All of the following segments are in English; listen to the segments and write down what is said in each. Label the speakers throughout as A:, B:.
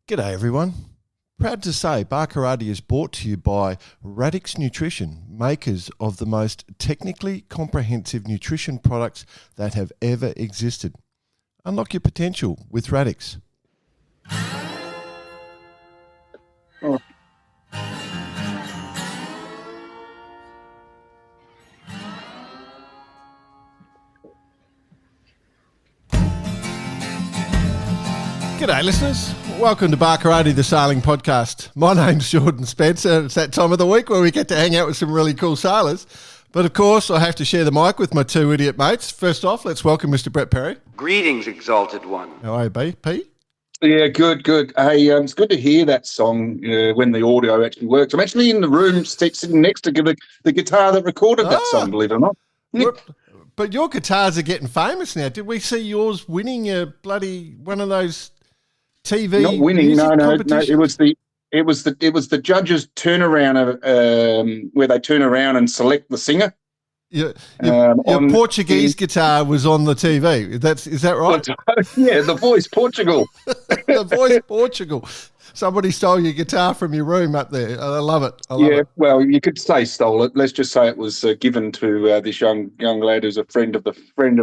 A: G'day everyone. Proud to say Barkarati is brought to you by Radix Nutrition, makers of the most technically comprehensive nutrition products that have ever existed. Unlock your potential with Radix.
B: Oh.
A: G'day listeners. Welcome to Barkarati, the Sailing Podcast. My name's Jordan Spencer. It's that time of the week where we get to hang out with some really cool sailors. But of course, I have to share the mic with my two idiot mates. First off, let's welcome Mr. Brett Perry.
C: Greetings, Exalted One.
A: How are you, BP?
B: Yeah, good. Hey, it's good to hear that song when the audio actually works. I'm actually in the room sitting next to the guitar that recorded that song, believe it or not.
A: But your guitars are getting famous now. Did we see yours winning a bloody one of those TV
B: Not winning,
A: music
B: no.
A: competitions?
B: It was the judges' turnaround where they turn around and select the singer.
A: Your Portuguese guitar was on the TV. Is that right?
B: Yeah, The Voice Portugal.
A: The Voice Portugal. Somebody stole your guitar from your room up there. I love it.
B: It. Well, you could say stole it. Let's just say it was given to this young lad who's a friend of a friend,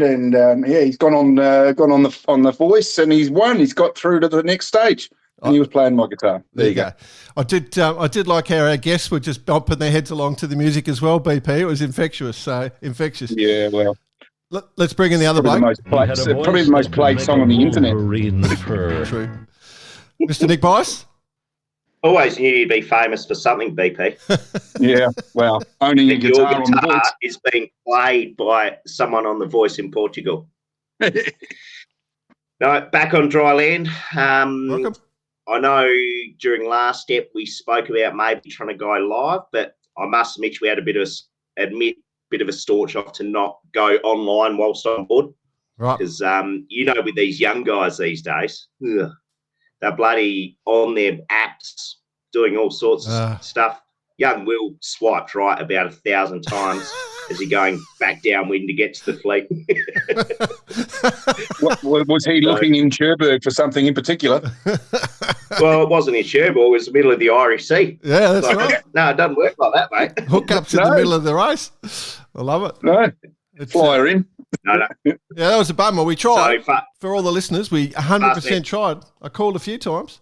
B: and he's gone on the Voice, and he's won. He's got through to the next stage. And he was playing my guitar. There you go.
A: I did like how our guests were just bumping their heads along to the music as well, BP. It was infectious.
B: Yeah, well.
A: Let's bring in the other bloke.
B: Probably the most played song on the internet.
A: True. Mr. Nick Bice?
D: Always knew you'd be famous for something, BP.
B: Yeah, well, owning a guitar on the Voice
D: is being played by someone on The Voice in Portugal. No, back on dry land.
A: Welcome.
D: I know during last step we spoke about maybe trying to go live, but I must admit we had a bit of a staunch off to not go online whilst on board.
A: Right.
D: Because, with these young guys these days, they're bloody on their apps doing all sorts of stuff. Young Will swiped right about 1,000 times as he going back downwind to get to the fleet.
B: Was he looking in Cherbourg for something in particular?
D: Well, it wasn't in Cherbourg. It was the middle of the Irish Sea.
A: Yeah, that's right.
D: No, it doesn't work like that, mate.
A: Hookups in the middle of the race. I love it.
B: No, flyer in.
D: No.
A: Yeah, that was a bummer. We tried. For all the listeners, we 100% tried. I called a few times.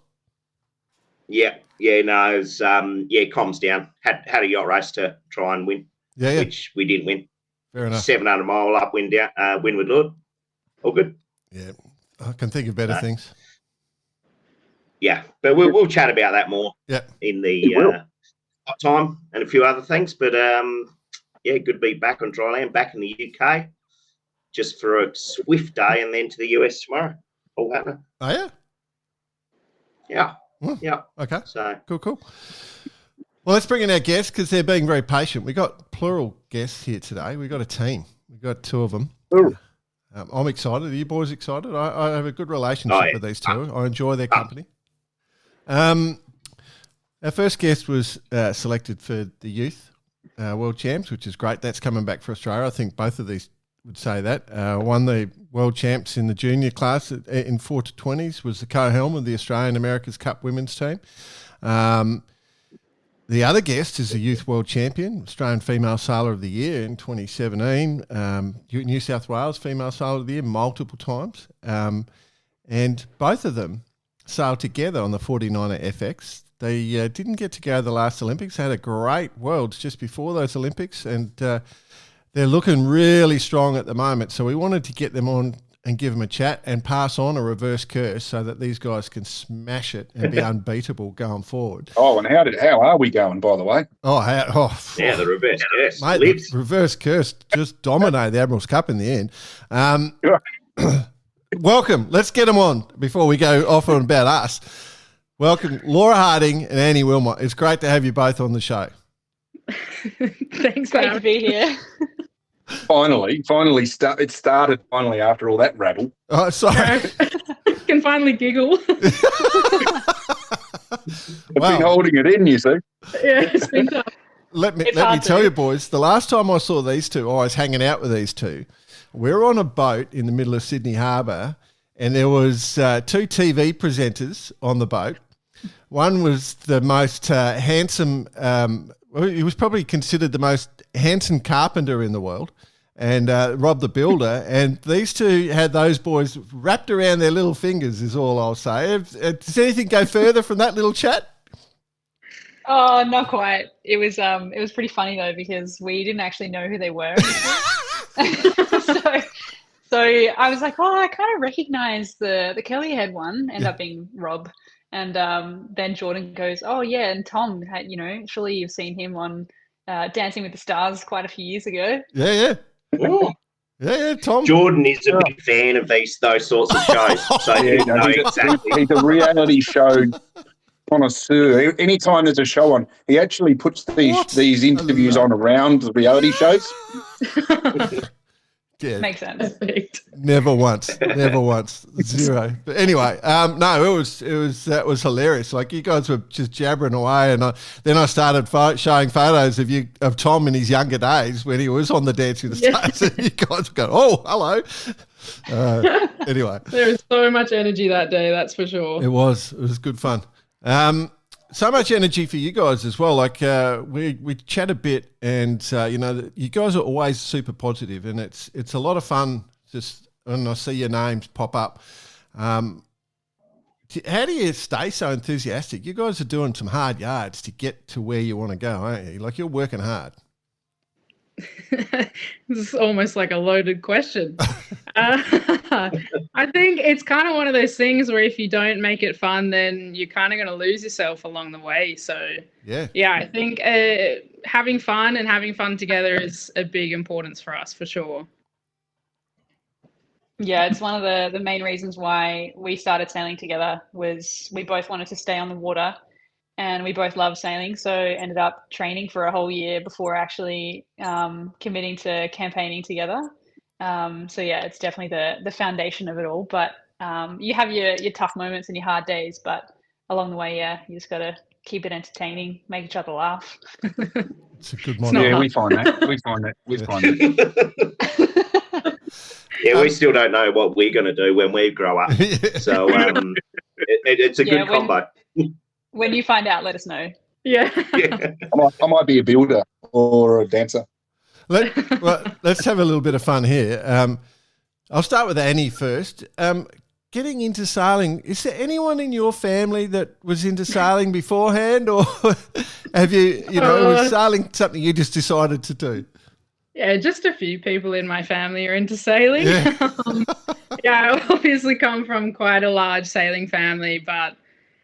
D: Yeah, no, it was, comms down. Had a yacht race to try and win, which we didn't win.
A: Fair enough.
D: 700 mile up, Windward Lord. All good.
A: Yeah, I can think of better things.
D: Yeah, but we'll chat about that more in the hot time and a few other things. But, good to be back on dry land, back in the UK, just for a swift day and then to the US tomorrow. All happening.
A: Oh, yeah?
D: Yeah.
A: Well,
D: yeah.
A: Okay.
D: So
A: Cool. Well, let's bring in our guests because they're being very patient. We got plural guests here today. We got a team. We got two of them. I'm excited. Are you boys excited? I have a good relationship with these two. I enjoy their company. Our first guest was selected for the Youth World Champs, which is great. That's coming back for Australia. I think both of these would say that. Won the World Champs in the junior class in 4 to 20s, was the co-helm of the Australian America's Cup women's team. The other guest is a Youth World Champion, Australian Female Sailor of the Year in 2017, New South Wales Female Sailor of the Year multiple times. And both of them sailed together on the 49er FX. They didn't get to go to the last Olympics. They had a great Worlds just before those Olympics, and they're looking really strong at the moment. So we wanted to get them on and give them a chat and pass on a reverse curse so that these guys can smash it and be unbeatable going forward.
B: Oh, and how are we going, by the way?
D: The reverse curse.
A: Mate, the reverse curse just dominated the Admiral's Cup in the end. Welcome. Let's get them on before we go off on about us. Welcome, Laura Harding and Annie Wilmot. It's great to have you both on the show.
E: Thanks, great to be here.
B: Finally, it started after all that rabble.
A: Oh, sorry.
E: Can finally giggle.
B: I've been holding it in, you see.
E: Yeah, it's been tough.
A: Let me tell you, boys, the last time I saw these two, I was hanging out with these two. We were on a boat in the middle of Sydney Harbour, and there was 2 TV presenters on the boat. One was the most handsome. He was probably considered the most handsome carpenter in the world, and Rob the Builder. And these two had those boys wrapped around their little fingers, is all I'll say. Does anything go further from that little chat?
E: Oh, not quite. It was pretty funny though, because we didn't actually know who they were. So I was like, oh, I kind of recognize the curly haired one. Ended up being Rob. And then Jordan goes, oh yeah, and Tom, surely you've seen him on Dancing with the Stars quite a few years ago.
A: Yeah. Yeah, Tom.
D: Jordan is a big fan of those sorts of shows. So
B: he's a reality show connoisseur. Anytime there's a show on, he actually puts these interviews on around the reality shows.
A: Yeah.
E: Makes sense.
A: Never once, 0. But anyway, no, that was hilarious. Like, you guys were just jabbering away, and then I started showing photos of Tom in his younger days when he was on the Dance with the Stars, and you guys go, oh, hello. Anyway,
F: there was so much energy that day, that's for sure.
A: It was good fun. So much energy for you guys as well. Like, we chat a bit, and you guys are always super positive, and it's a lot of fun. Just when I see your names pop up, how do you stay so enthusiastic? You guys are doing some hard yards to get to where you want to go, aren't you? Like, you're working hard.
F: This is almost like a loaded question. I think it's kind of one of those things where if you don't make it fun, then you're kind of going to lose yourself along the way. So yeah, I think having fun together is a big importance for us, for sure.
E: Yeah, it's one of the main reasons why we started sailing together. Was we both wanted to stay on the water, and we both love sailing, so ended up training for a whole year before actually committing to campaigning together. So yeah, it's definitely the foundation of it all. But you have your tough moments and your hard days, but along the way, yeah, you just got to keep it entertaining, make each other laugh.
A: It's a good model.
B: Yeah, we find that.
D: Yeah, we still don't know what we're going to do when we grow up. So it's a good combo.
E: When you find out, let us know.
F: Yeah.
B: I might be a builder or a dancer.
A: Let's have a little bit of fun here. I'll start with Annie first. Getting into sailing, is there anyone in your family that was into sailing beforehand, or have was sailing something you just decided to do?
F: Yeah, just a few people in my family are into sailing. Yeah. I obviously come from quite a large sailing family, but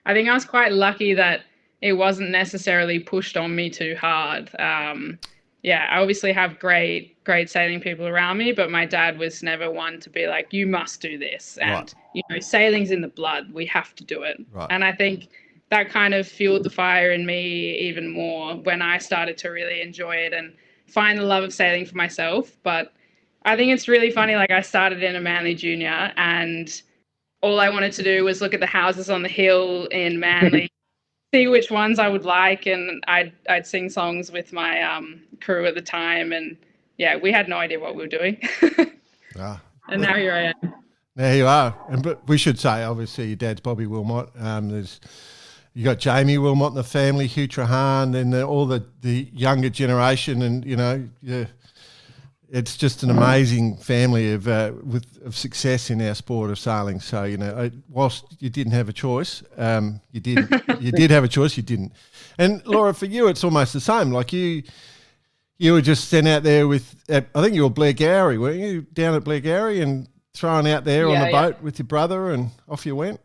F: I think I was quite lucky that it wasn't necessarily pushed on me too hard. I obviously have great sailing people around me, but my dad was never one to be like, you must do this. And, sailing's in the blood. We have to do it. Right. And I think that kind of fueled the fire in me even more when I started to really enjoy it and find the love of sailing for myself. But I think it's really funny. Like, I started in a Manly Junior, and all I wanted to do was look at the houses on the hill in Manly, see which ones I would like, and I'd sing songs with my crew at the time, and yeah, we had no idea what we were doing. And now here I am.
A: There you are. But we should say, obviously, your dad's Bobby Wilmot. You got Jamie Wilmot in the family, Hugh Trahan, and all the younger generation, and it's just an amazing family of success in our sport of sailing. So whilst you didn't have a choice, you did have a choice. You didn't. And Laura, for you, it's almost the same. Like you were just sent out there with. I think you were Blair Gowrie, weren't you? Down at Blair Gowrie and thrown out there on the boat with your brother, and off you went.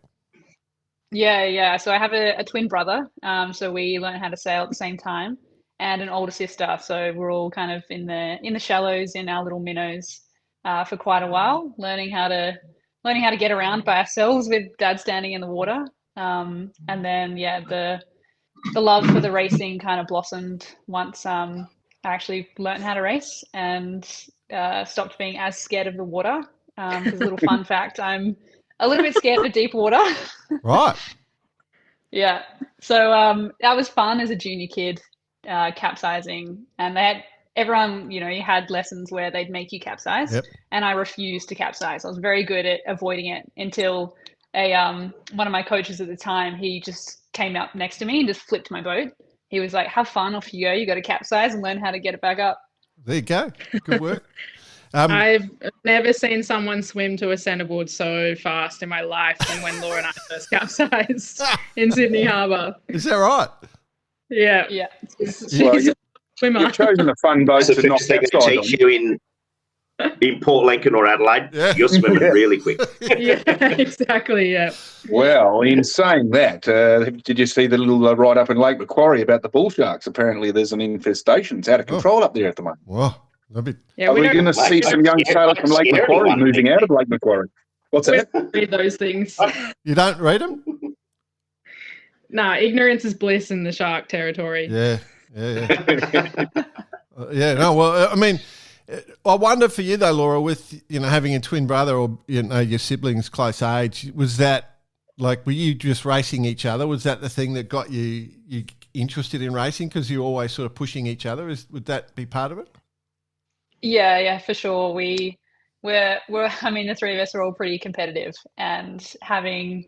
E: Yeah. So I have a twin brother. So we learned how to sail at the same time, and an older sister. So we're all kind of in the shallows in our little minnows for quite a while, learning how to get around by ourselves with Dad standing in the water. And then the love for the racing kind of blossomed once I actually learned how to race and stopped being as scared of the water. Because a little fun fact, I'm a little bit scared of deep water.
A: Right.
E: Yeah. So that was fun as a junior kid, capsizing, and they had everyone, you had lessons where they'd make you capsize,
A: Yep.
E: and I refused to capsize. I was very good at avoiding it until one of my coaches at the time, he just came up next to me and just flipped my boat. He was like, "Have fun, off you go. You got to capsize and learn how to get it back up."
A: There you go. Good work.
F: I've never seen someone swim to a centerboard so fast in my life than when Laura and I first capsized in Sydney Harbour.
A: Is that right?
F: Yeah.
E: Yeah.
F: She's a swimmer.
B: You've chosen a fun boat
D: That's the
B: to knock
D: first thing they
B: capsize
D: teach you in Port Lincoln or Adelaide.
A: Yeah.
D: You're swimming
B: Yeah.
D: really quick.
F: Yeah, exactly. Yeah.
B: Well, in saying that, did you see the little write-up in Lake Macquarie about the bull sharks? Apparently there's an infestation. It's out of control up there at the moment.
A: Well, that'd be...
F: Yeah,
B: Are we
F: don't
B: going to see some young sailors from Lake
D: scary
B: Macquarie
D: one.
B: moving out of Lake Macquarie? What's that?
F: read those things.
A: You don't read them?
F: Nah, ignorance is bliss in the shark territory.
A: Yeah. Yeah, no, well, I mean, I wonder for you though, Laura, with, having a twin brother or, your siblings close age, was that, like, were you just racing each other? Was that the thing that got you interested in racing because you're always sort of pushing each other? Would that be part of it?
E: Yeah, for sure. We're I mean, the three of us are all pretty competitive, and having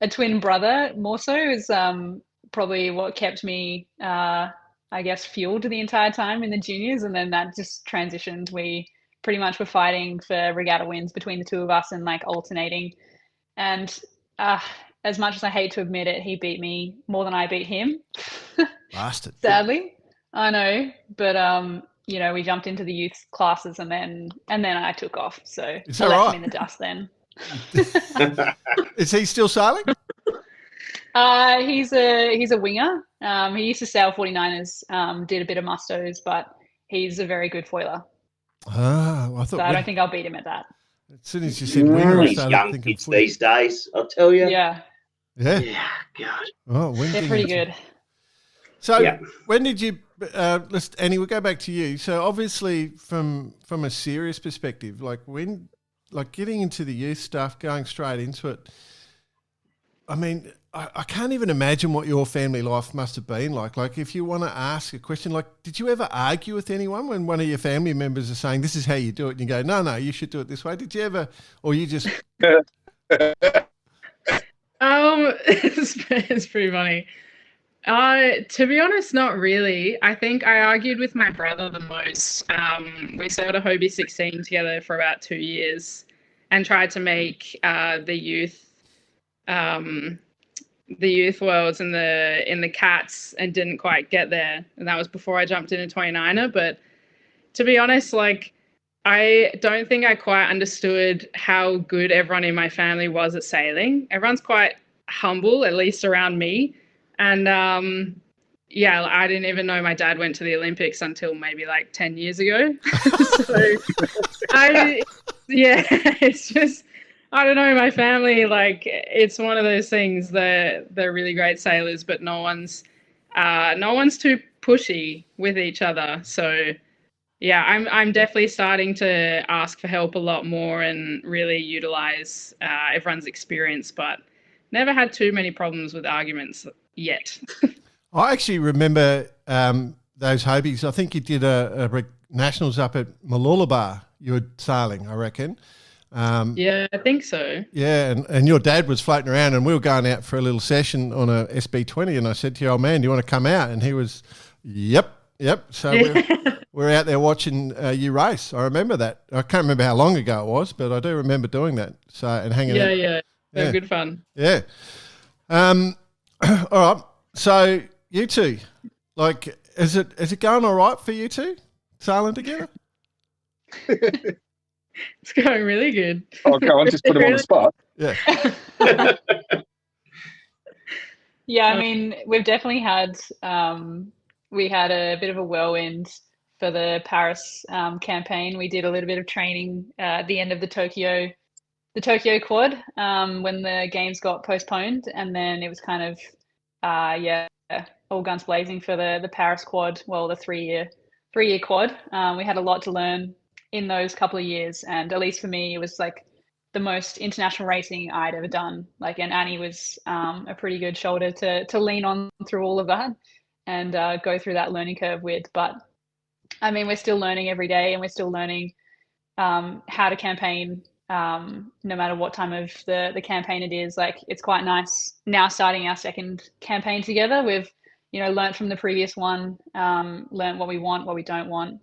E: a twin brother more so is probably what kept me, I guess, fueled the entire time in the juniors, and then that just transitioned. We pretty much were fighting for regatta wins between the two of us and like alternating. And as much as I hate to admit it, he beat me more than I beat him.
A: Bastard.
E: Sadly, I know, but we jumped into the youth classes, and then I took off. So
A: Is
E: I
A: that
E: left
A: right?
E: him in the dust then.
A: Is he still sailing?
E: He's a winger. He used to sail 49ers, did a bit of mustos, but he's a very good foiler.
A: I thought.
E: So I don't think I'll beat him at that.
A: As soon as you said winger, I
D: These
A: started
D: young
A: thinking
D: kids
A: footy.
D: these days, I'll tell you.
E: Yeah,
A: Yeah.
D: Yeah, God.
A: Oh,
E: they're pretty good.
A: So
D: Yeah.
A: when did you? Annie, we'll go back to you. So obviously, from a serious perspective, like getting into the youth stuff, going straight into it. I mean, I can't even imagine what your family life must have been like. Like, if you want to ask a question, like, did you ever argue with anyone when one of your family members is saying, "This is how you do it," and you go, "No, you should do it this way"? Did you ever, or you just?
F: It's pretty funny. To be honest, not really. I think I argued with my brother the most. We sailed a Hobie 16 together for about 2 years and tried to make the youth worlds in the cats, and didn't quite get there. And that was before I jumped into 29er. But to be honest, like, I don't think I quite understood how good everyone in my family was at sailing. Everyone's quite humble, at least around me. And I didn't even know my dad went to the Olympics until maybe like 10 years ago. So it's just, I don't know, my family, like, it's one of those things that they're really great sailors, but no one's too pushy with each other. So yeah, I'm definitely starting to ask for help a lot more and really utilize everyone's experience, but never had too many problems with arguments yet.
A: I actually remember those Hobies. I think you did a nationals up at Mooloolaba. You were sailing, I reckon.
F: Yeah, I think so.
A: Yeah, and your dad was floating around, and we were going out for a little session on a SB20, and I said to your old man, "Do you want to come out?" And he was, Yep. So we're out there watching you race. I remember that. I can't remember how long ago it was, but I do remember doing that. So, and hanging out.
F: Yeah. They were good fun.
A: Yeah. All right. So you two, like, is it going all right for you two sailing together?
F: It's going really good.
B: Oh, go on, just put him on the spot.
A: Yeah.
E: Yeah, I mean, we've definitely had we had a bit of a whirlwind for the Paris campaign. We did a little bit of training at the end of the Tokyo quad when the games got postponed, and then it was kind of all guns blazing for the Paris quad. Well, the three-year quad. We had a lot to learn in those couple of years, and at least for me, it was like the most international racing I'd ever done. Like, and Annie was a pretty good shoulder to lean on through all of that and go through that learning curve with. But I mean, we're still learning every day, and we're still learning how to campaign no matter what time of the campaign it is. Like, it's quite nice now starting our second campaign together. We've, learned from the previous one, learned what we want, what we don't want,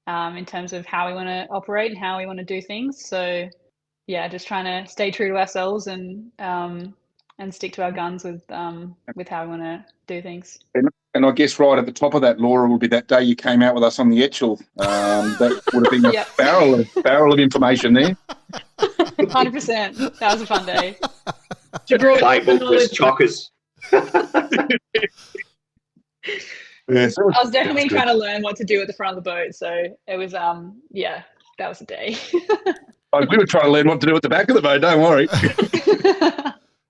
E: in terms of how we want to operate and how we want to do things. So yeah, just trying to stay true to ourselves and stick to our guns with how we want to do things.
B: And I guess right at the top of that, Laura, will be that day you came out with us on the Etchell. That would have been a barrel of information there.
E: 100%. That was a fun day.
D: Playbook was chockers.
B: Yes,
E: I was definitely trying to learn what to do at the front of the boat. So it was, that was a day.
B: We were trying to learn what to do at the back of the boat, don't worry.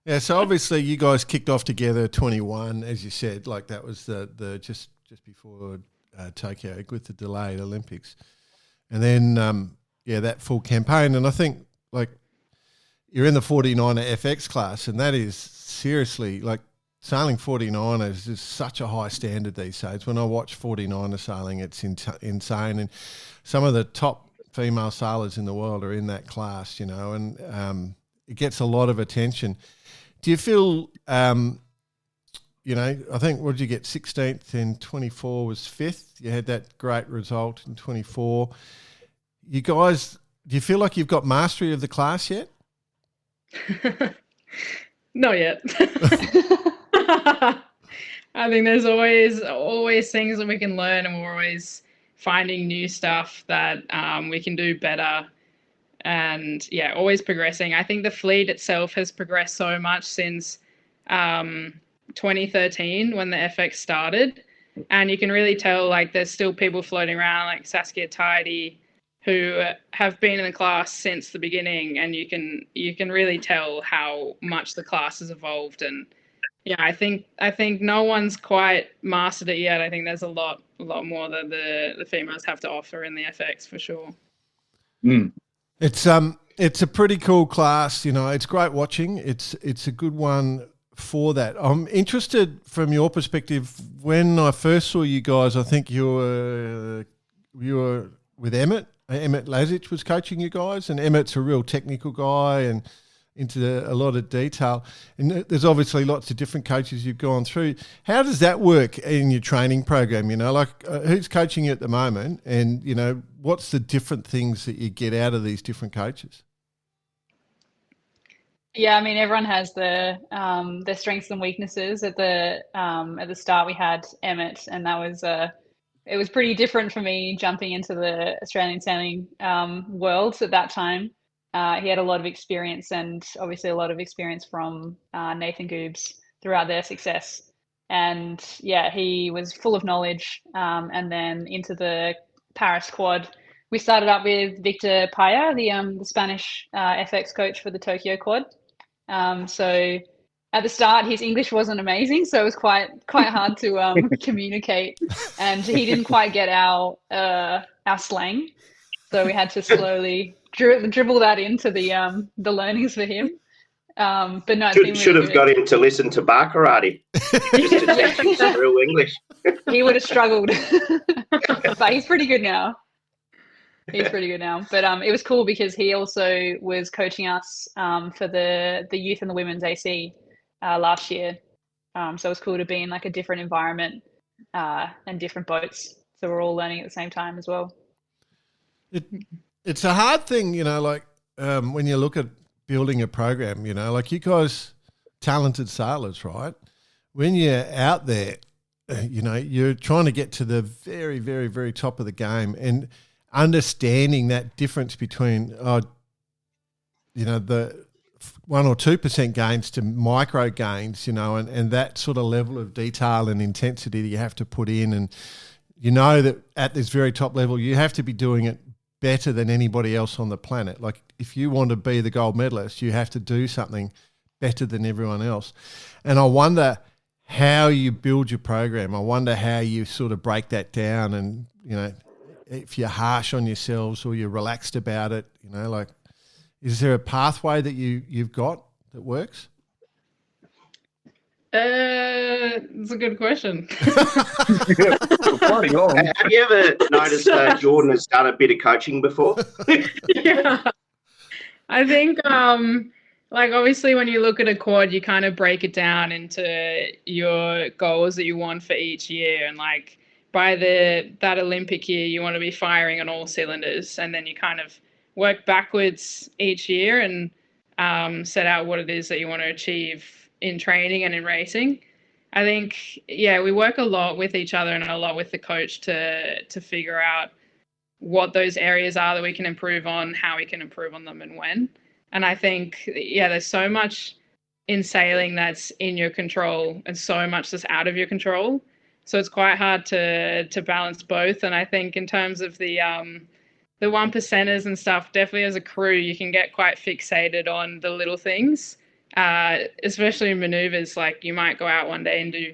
A: Yeah, so obviously you guys kicked off together 21, as you said, like that was the just before Tokyo with the delayed Olympics. And then, that full campaign. And I think, like, you're in the 49er FX class, and that is seriously, like, sailing 49ers is such a high standard these days. When I watch 49er sailing, it's insane. And some of the top female sailors in the world are in that class, and it gets a lot of attention. Do you feel, I think, what did you get, 16th and 24 was 5th? You had that great result in 24. You guys, do you feel like you've got mastery of the class yet?
F: Not yet. I think there's always things that we can learn, and we're always finding new stuff that we can do better. And always progressing. I think the fleet itself has progressed so much since 2013 when the FX started. And you can really tell, like, there's still people floating around like Saskia Tidy who have been in the class since the beginning, and you can really tell how much the class has evolved. And I think no one's quite mastered it yet. I think there's a lot more that the females have to offer in the FX for sure.
A: It's a pretty cool class, it's great watching. It's a good one for that. I'm interested from your perspective. When I first saw you guys, I think you were with Emmett. Emmett Lazic was coaching you guys, and Emmett's a real technical guy and into a lot of detail. And there's obviously lots of different coaches you've gone through. How does that work in your training program? Who's coaching you at the moment, and what's the different things that you get out of these different coaches?
E: Yeah, I mean, everyone has their strengths and weaknesses. At the start, we had Emmett, and that was it was pretty different for me jumping into the Australian sailing world at that time. He had a lot of experience, and obviously a lot of experience from Nathan Goobs throughout their success. And he was full of knowledge. And then into the Paris quad, we started up with Victor Paya, the Spanish FX coach for the Tokyo quad. So at the start, his English wasn't amazing, so it was quite hard to communicate, and he didn't quite get our slang, so we had to slowly dribble that into the learnings for him. But no,
D: should have got him to listen to Barkarati. Just to teach him real English.
E: He would have struggled, but he's pretty good now. But it was cool because he also was coaching us for the youth and the women's AC last year. So it was cool to be in like a different environment and different boats. So we're all learning at the same time as well.
A: It's a hard thing, when you look at building a program, like you guys, talented sailors, right? When you're out there, you're trying to get to the very, very, very top of the game, and understanding that difference between, the 1 or 2% gains to micro gains, and that sort of level of detail and intensity that you have to put in. And that at this very top level, you have to be doing it better than anybody else on the planet. Like, if you want to be the gold medalist, you have to do something better than everyone else. And I wonder how you build your program. I wonder how you sort of break that down, and, if you're harsh on yourselves or you're relaxed about it, is there a pathway that you've got that works?
F: I It's a good question.
B: Bloody long.
D: Have you ever noticed Jordan has done a bit of coaching before?
F: Yeah. I think, like, obviously when you look at a quad, you kind of break it down into your goals that you want for each year. And like by that Olympic year, you want to be firing on all cylinders. And then you kind of work backwards each year and set out what it is that you want to achieve in training and in racing. I think, yeah, we work a lot with each other and a lot with the coach to figure out what those areas are that we can improve on, how we can improve on them, and when. And I think, yeah, there's so much in sailing that's in your control and so much that's out of your control. So it's quite hard to balance both. And I think in terms of the 1%ers and stuff, definitely as a crew, you can get quite fixated on the little things, especially in maneuvers. Like you might go out one day and do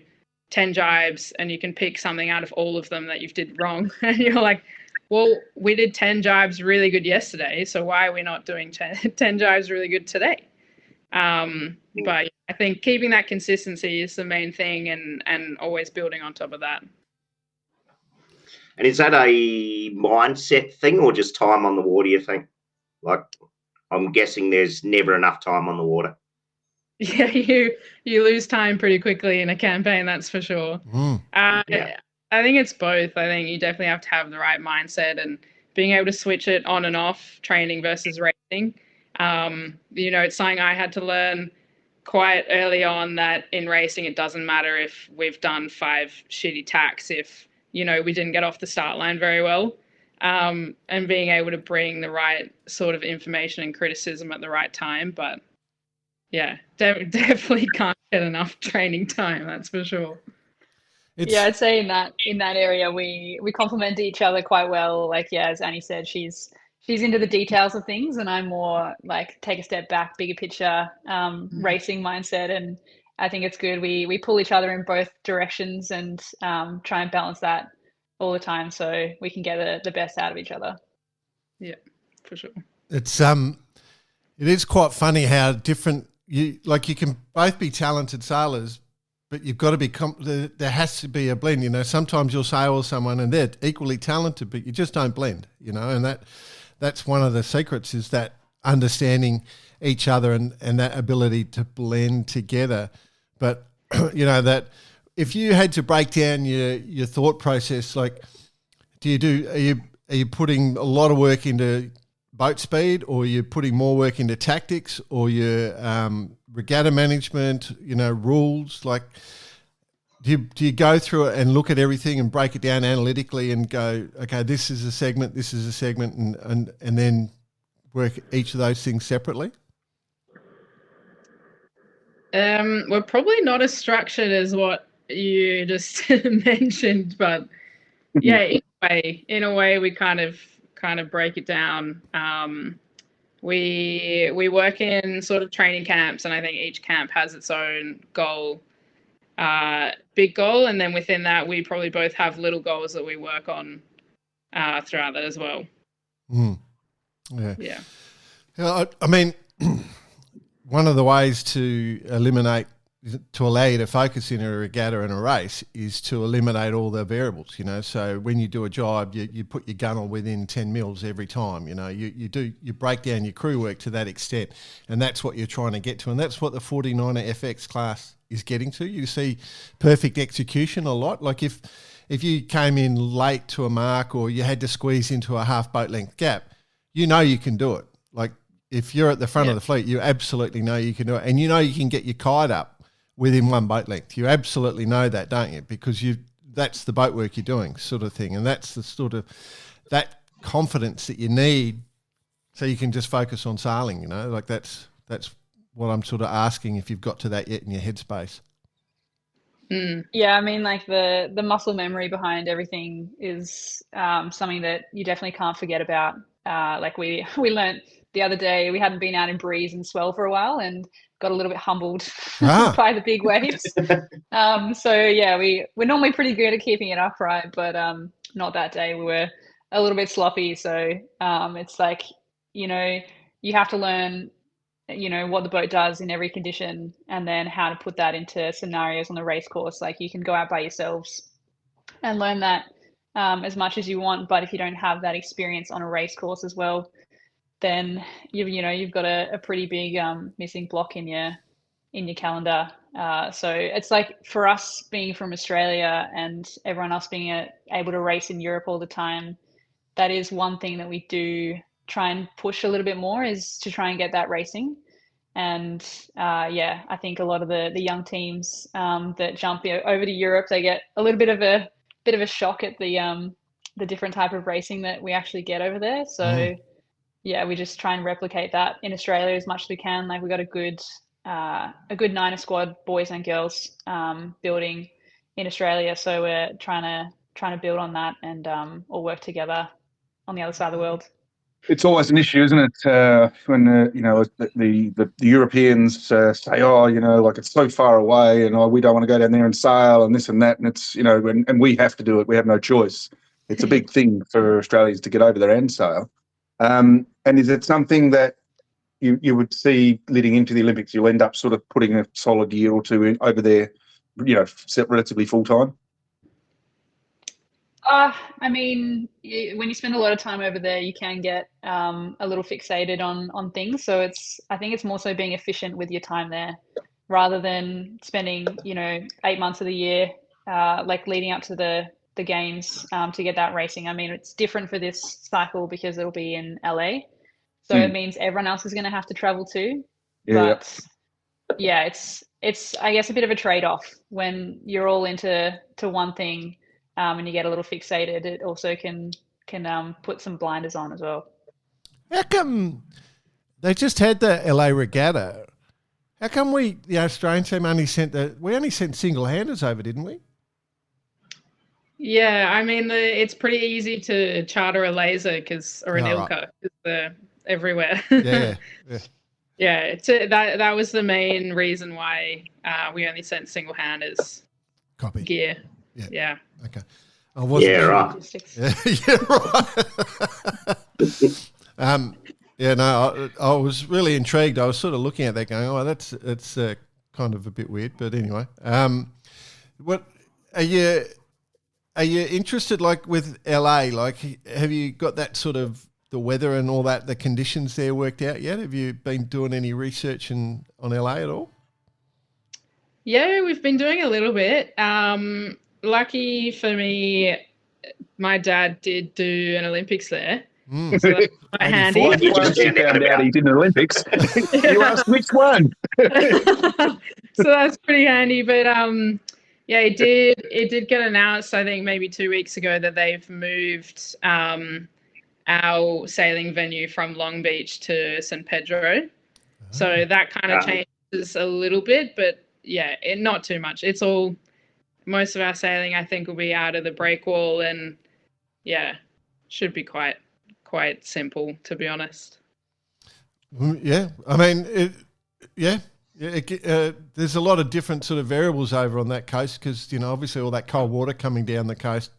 F: 10 jibes and you can pick something out of all of them that you've did wrong. And you're like, well, we did 10 jibes really good yesterday, so why are we not doing 10 jibes really good today? But I think keeping that consistency is the main thing, and always building on top of that.
D: And is that a mindset thing or just time on the water, you think? Like, I'm guessing there's never enough time on the water.
F: Yeah, you lose time pretty quickly in a campaign, that's for sure.
D: Yeah.
F: I think it's both. I think you definitely have to have the right mindset and being able to switch it on and off, training versus racing. It's something I had to learn quite early on, that in racing it doesn't matter if we've done 5 shitty tacks if, we didn't get off the start line very well. And being able to bring the right sort of information and criticism at the right time. But yeah, definitely can't get enough training time, that's for sure.
E: Yeah, I'd say in that area we complement each other quite well. Like, yeah, as Annie said, she's into the details of things, and I'm more like take a step back, bigger picture, racing mindset. And I think it's good. We pull each other in both directions and try and balance that all the time so we can get the best out of each other.
F: Yeah, for sure.
A: It is quite funny how different you can both be talented sailors, but you've got to be there has to be a blend. Sometimes you'll sail with someone and they're equally talented, but you just don't blend. And that's one of the secrets, is that understanding each other and that ability to blend together. But that if you had to break down your thought process, like are you putting a lot of work into boat speed, or you're putting more work into tactics, or your regatta management, rules? Like, do you go through it and look at everything and break it down analytically and go, okay, this is a segment, and then work each of those things separately?
F: We're probably not as structured as what you just mentioned, but yeah, in a way we kind of break it down. We work in sort of training camps, and I think each camp has its own goal, big goal, and then within that we probably both have little goals that we work on throughout that as well. Yeah.
A: I mean, one of the ways to allow you to focus in a regatta and a race is to eliminate all the variables, So when you do a jibe, you put your gunnel within 10 mils every time, you break down your crew work to that extent, and that's what you're trying to get to. And that's what the 49er FX class is getting to. You see perfect execution a lot. Like if you came in late to a mark, or you had to squeeze into a half boat length gap, you can do it. Like if you're at the front of the fleet, you absolutely know you can do it. And you can get your kite up within 1 boat length. You absolutely know that, don't you? Because that's the boat work you're doing, sort of thing. And that's the sort of that confidence that you need, so you can just focus on sailing, Like that's what I'm sort of asking, if you've got to that yet in your headspace.
E: Yeah, I mean, like the muscle memory behind everything is something that you definitely can't forget about. Like we learnt the other day, we hadn't been out in breeze and swell for a while, and got a little bit humbled by the big waves. So yeah, we're normally pretty good at keeping it upright, but not that day. We were a little bit sloppy. So it's like, you have to learn what the boat does in every condition, and then how to put that into scenarios on the race course. Like you can go out by yourselves and learn that as much as you want, but if you don't have that experience on a race course as well, then you've got a pretty big missing block in your calendar. So it's like for us being from Australia and everyone else being able to race in Europe all the time, that is one thing that we do try and push a little bit more, is to try and get that racing. And I think a lot of the young teams that jump over to Europe, they get a little bit of a shock at the different type of racing that we actually get over there. So we just try and replicate that in Australia as much as we can. Like we got a good Niner squad, boys and girls, building in Australia. So we're trying to build on that and all work together on the other side of the world.
B: It's always an issue, isn't it? When the Europeans say, "Oh, like it's so far away, and we don't want to go down there and sail, and this and that," and it's and we have to do it. We have no choice. It's a big thing for Australians to get over there and sail. And is it something that you would see leading into the Olympics? You'll end up sort of putting a solid year or two over there, relatively full time.
E: I mean, when you spend a lot of time over there, you can get a little fixated on things. So I think it's more so being efficient with your time there, rather than spending 8 months of the year like leading up to the games to get that racing. I mean, it's different for this cycle because it'll be in LA, so it means everyone else is going to have to travel too. But it's I guess a bit of a trade-off when you're all into one thing. And you get a little fixated, it also can put some blinders on as well.
A: How come they just had the LA regatta? How come the Australian team only sent single-handers over, didn't we?
F: Yeah, I mean, it's pretty easy to charter a laser or an Ilka because they're everywhere. Yeah. That was the main reason why we only sent single-handers.
A: Copy.
F: Gear. Yeah.
A: Okay.
D: Right.
A: I was really intrigued. I was sort of looking at that going, oh, that's kind of a bit weird, but anyway. What are you interested, like with LA? Like, have you got that sort of the weather and all that, the conditions there worked out yet? Have you been doing any research on LA at all?
F: Yeah, we've been doing a little bit. Lucky for me, my dad did do an Olympics there. So that's quite handy.
B: Once you found out he did an Olympics, you asked which one.
F: So that's pretty handy. But it did get announced, I think maybe 2 weeks ago, that they've moved our sailing venue from Long Beach to San Pedro. So that kind of changes a little bit, but not too much. It's all... Most of our sailing, I think, will be out of the breakwall, and should be quite simple, to be honest.
A: Yeah, I mean, there's a lot of different sort of variables over on that coast because obviously all that cold water coming down the coast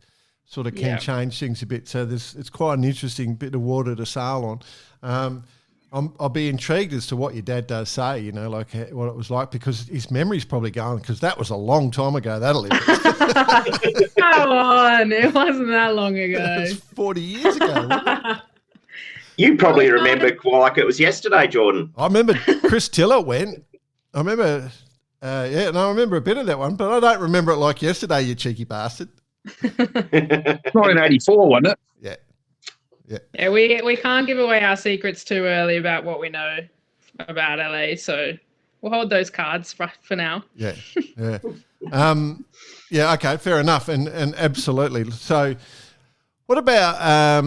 A: sort of can change things a bit. So it's quite an interesting bit of water to sail on. I'll be intrigued as to what your dad does say, like what it was like, because his memory's probably going, because that was a long time ago, that Olympics.
F: Come on, it wasn't that long ago.
A: It was 40 years ago.
D: You probably remember like it was yesterday, Jordan.
A: I remember Chris Tiller went. I remember, and I remember a bit of that one, but I don't remember it like yesterday, you cheeky bastard.
B: 1984, wasn't it?
A: Yeah.
F: Yeah, we can't give away our secrets too early about what we know about LA, so we'll hold those cards for now. Yeah.
A: Okay, fair enough, and absolutely. So, what about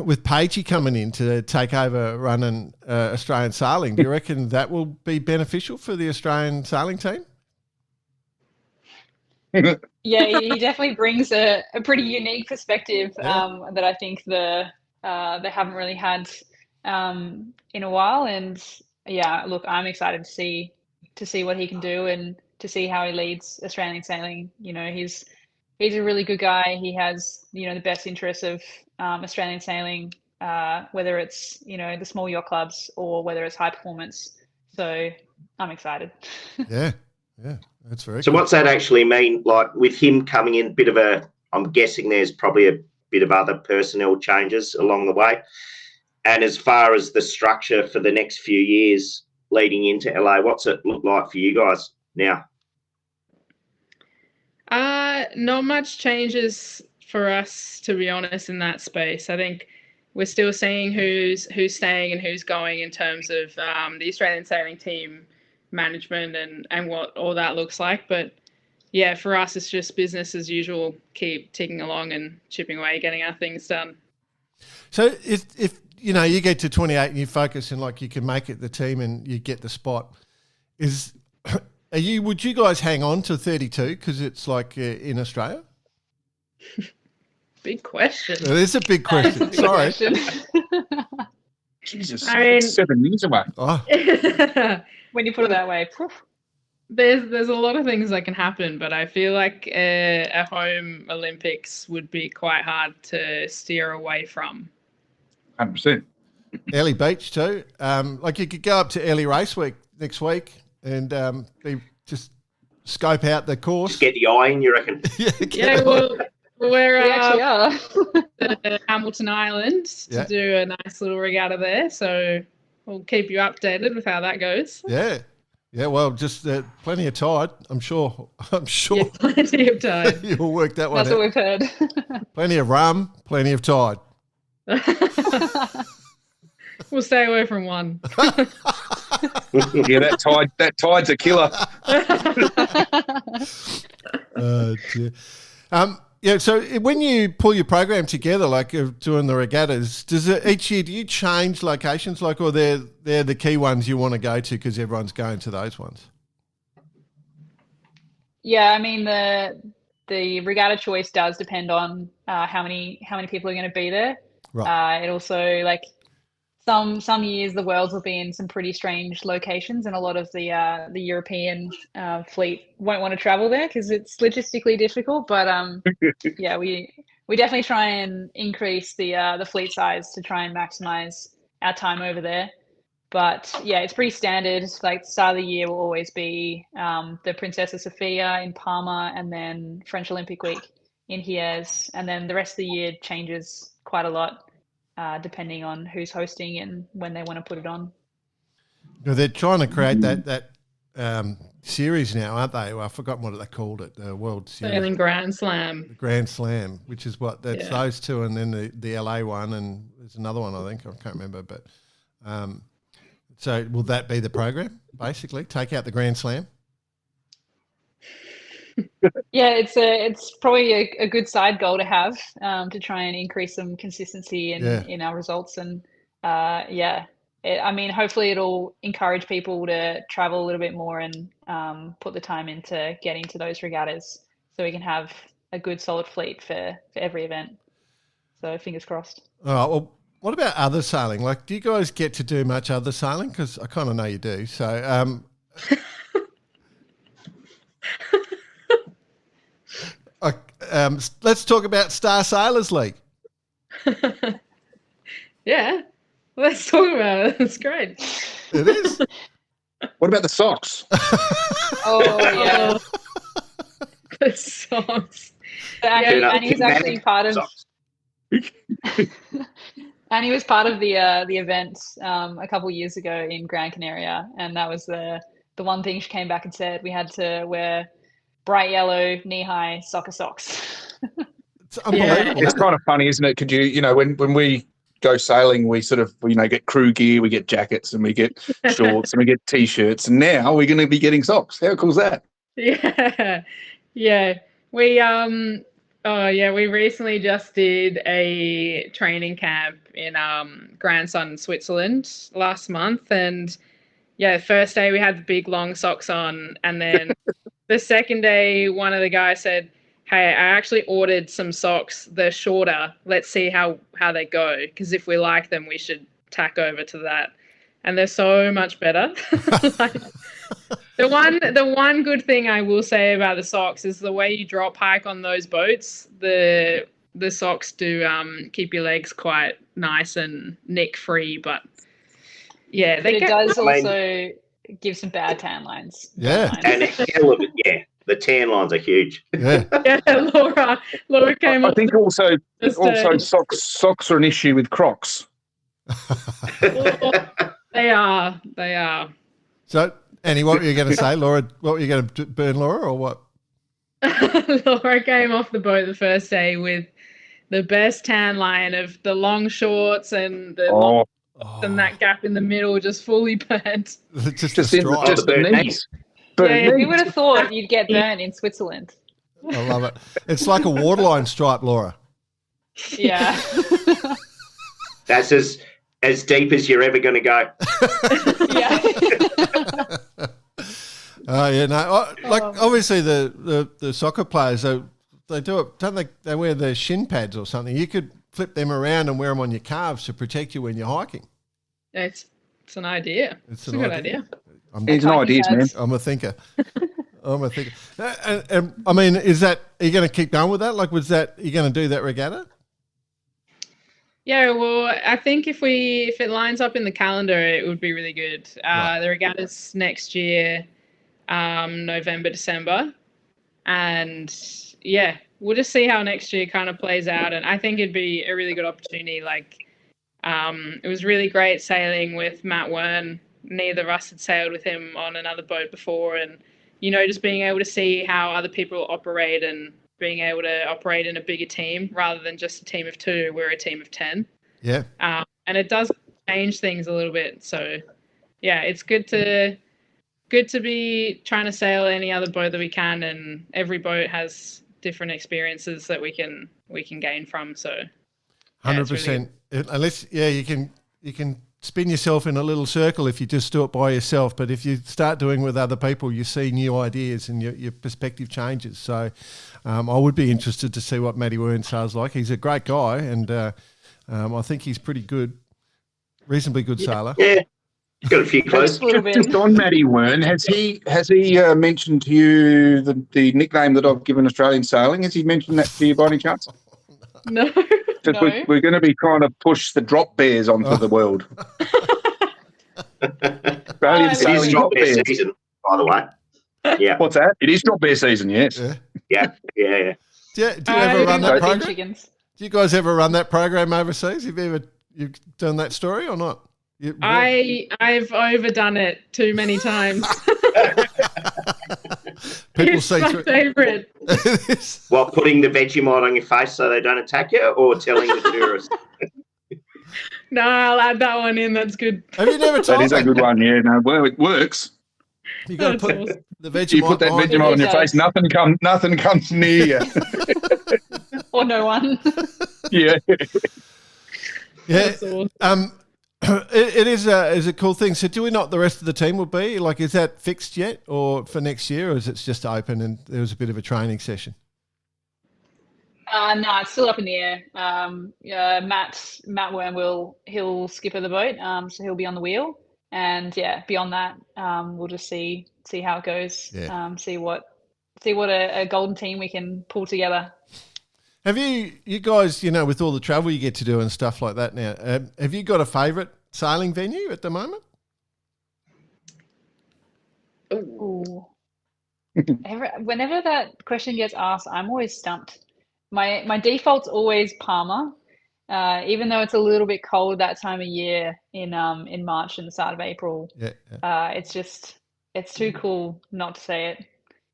A: with Pagey coming in to take over running Australian sailing? Do you reckon that will be beneficial for the Australian sailing team?
E: Yeah, he definitely brings a pretty unique perspective that I think they haven't really had in a while. And look, I'm excited to see what he can do and to see how he leads Australian sailing. He's a really good guy. He has the best interests of Australian sailing whether it's, the small yacht clubs or whether it's high performance. So I'm excited.
A: Yeah, that's very
D: So
A: cool.
D: what's that actually mean? Like with him coming in, I'm guessing there's probably a bit of other personnel changes along the way. And as far as the structure for the next few years leading into LA, what's it look like for you guys now?
F: Not much changes for us, to be honest, in that space. I think we're still seeing who's staying and who's going in terms of the Australian sailing team management and what all that looks like. But yeah, for us, it's just business as usual, keep ticking along and chipping away, getting our things done.
A: So if you get to 28 and you focus and like you can make it the team and you get the spot, would you guys hang on to 32 because it's like in Australia?
F: Big question.
A: It is a big question. Sorry.
B: Jesus,
F: I mean,
B: 7 years away.
A: Oh.
E: When you put it that way,
F: there's a lot of things that can happen, but I feel like a home Olympics would be quite hard to steer away from.
B: 100%.
A: Early Beach too. Like you could go up to early race week next week and just scope out the course.
D: Just get the eye in, you reckon?
F: Yeah, well, we're
E: we actually are.
F: Hamilton Island to do a nice little regatta there, so we'll keep you updated with how that goes.
A: Yeah. Yeah, well, just plenty of tide, I'm sure.
F: Yeah, plenty of tide.
A: You'll work that one
E: That's
A: out.
E: what we've heard.
A: Plenty of rum, plenty of tide.
F: We'll stay away from one.
B: Yeah, that tide's a killer.
A: Dear. Yeah, so when you pull your program together, like doing the regattas, each year do you change locations, like, or they're the key ones you want to go to because everyone's going to those ones?
E: Yeah, I mean the regatta choice does depend on how many people are going to be there.
A: Right.
E: It also, like, some years the Worlds will be in some pretty strange locations, and a lot of the European fleet won't want to travel there because it's logistically difficult. But yeah, we definitely try and increase the fleet size to try and maximize our time over there. But yeah, it's pretty standard. Like the start of the year will always be the Princesa Sofia in Palma, and then French Olympic Week in Hierz, and then the rest of the year changes quite a lot. Depending on who's hosting and when they want to put it on.
A: They're trying to create that series now, aren't they? Well, I've forgotten what they called it, the World Series.
F: Sailing Grand Slam.
A: The Grand Slam, which is those two, and then the LA one, and there's another one, I think. I can't remember. But so will that be the program, basically? Take out the Grand Slam?
E: Yeah, it's probably a good side goal to have to try and increase some consistency in our results. And I mean, hopefully it'll encourage people to travel a little bit more and put the time into getting to those regattas so we can have a good solid fleet for every event. So fingers crossed.
A: All right, well, what about other sailing? Like, do you guys get to do much other sailing? Because I kind of know you do. So let's talk about Star Sailors League.
F: Yeah, let's talk about it. It's great.
A: It is.
B: What about the socks?
E: Oh, yeah.
F: The socks.
E: So Annie was actually part of... Annie was part of the event a couple of years ago in Gran Canaria, and that was the one thing she came back and said we had to wear bright yellow knee-high soccer socks.
A: It's unbelievable.
B: It's kind of funny, isn't it? Could you when we go sailing, we sort of get crew gear, we get jackets, and we get shorts, and we get t-shirts, and now we're going to be getting socks. How cool is that?
F: Yeah. We recently just did a training camp in Grandson, Switzerland last month, and yeah, first day we had the big long socks on, and then the second day one of the guys said, "Hey, I actually ordered some socks. They're shorter. Let's see how they go, because if we like them, we should tack over to that." And they're so much better. The one good thing I will say about the socks is the way you drop hike on those boats. The the socks do keep your legs quite nice and neck free, but yeah,
E: but it does also give some bad tan lines.
A: Yeah,
D: and a hell of it. Yeah, the tan lines are huge.
A: Yeah,
F: yeah. Laura came
B: I
F: up.
B: think also socks are an issue with Crocs.
F: They are.
A: So, Annie, what were you going to say, Laura? What were you going to burn, Laura, or what?
F: Laura came off the boat the first day with the best tan line of the long shorts and the and that gap in the middle just fully burnt.
A: Just
B: the knees.
E: Yeah, who would have thought you'd get burnt in Switzerland?
A: I love it. It's like a waterline stripe, Laura.
E: Yeah.
D: That's as deep as you're ever going to go.
E: Yeah.
A: Oh yeah, no. Obviously the soccer players they do it. Don't they? They wear the shin pads or something. You could flip them around and wear them on your calves to protect you when you're hiking.
F: It's an idea. It's a good idea.
B: It's an idea, man.
A: I'm a thinker. And I mean, are you going to keep going with that? Like, are you going to do that regatta?
F: Yeah, well, I think if it lines up in the calendar, it would be really good. Right. The regatta's next year, November, December, and yeah, we'll just see how next year kind of plays out. And I think it'd be a really good opportunity. Like, it was really great sailing with Matt Wern. Neither of us had sailed with him on another boat before, and just being able to see how other people operate and being able to operate in a bigger team rather than just a team of 2. We're a team of 10.
A: Yeah.
F: And it does change things a little bit. So yeah, it's good to be trying to sail any other boat that we can, and every boat has different experiences that we can gain from. So
A: 100%. Unless you can spin yourself in a little circle if you just do it by yourself. But if you start doing with other people, you see new ideas and your perspective changes. So I would be interested to see what Matty Wern sails like. He's a great guy, and I think he's pretty good, reasonably good sailor.
D: Yeah, he's got a few close.
B: Just on Matty Wern, has he mentioned to you the nickname that I've given Australian sailing? Has he mentioned that to you by any chance?
F: No.
B: We're going to be trying to push the drop bears onto the world. Australian sailing drop bear
D: season, by the way. Yeah.
B: What's that? It is drop bear season, yes.
D: Yeah.
A: Do you ever run that program? Do you guys ever run that program overseas? You've done that story or not?
F: I've overdone it too many times.
A: It's my
F: favourite.
D: While putting the Vegemite on your face so they don't attack you, or telling the tourists?
F: No, I'll add that one in. That's good.
A: Have you never told
B: that is a good one, yeah. No, well, it works.
A: You got to put the Vegemite.
B: You put that Vegemite on your face, nothing comes near you.
E: Or no one.
B: Yeah.
A: Yeah. Awesome. It is a cool thing. So do we know what the rest of the team will be? Like, is that fixed yet or for next year, or is it just open and there was a bit of a training session?
E: No, it's still up in the air. Matt Wern he'll skipper the boat, so he'll be on the wheel. And yeah, beyond that, we'll just see how it goes. Yeah. See what a golden team we can pull together.
A: Have you guys, with all the travel you get to do and stuff like that now, have you got a favourite sailing venue at the moment?
E: Ooh. Whenever that question gets asked, I'm always stumped. My default's always Palma, even though it's a little bit cold that time of year in March and the start of April. Yeah. It's too cool not to say it.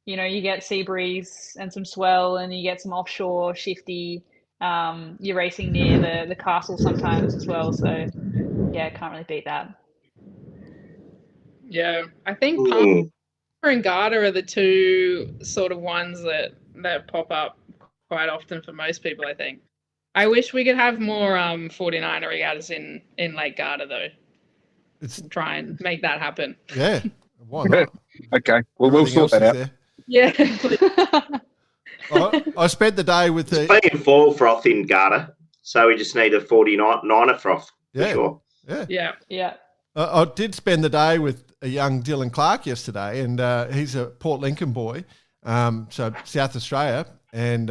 E: You get sea breeze and some swell, and you get some offshore shifty. You're racing near the castle sometimes as well. So, yeah, can't really beat that.
F: Yeah, I think Palma and Garda are the two sort of ones that pop up quite often for most people, I think. I wish we could have more 49er regattas in Lake Garda, though. Try and make that happen.
A: Yeah, why not?
B: Okay, well, we'll sort that out.
F: Yeah.
A: I spent the day with
D: the... It's plenty of fall froth in Garda, so we just need a 49er froth, for sure.
F: Yeah.
A: I did spend the day with a young Dylan Clark yesterday, and he's a Port Lincoln boy, so South Australia, and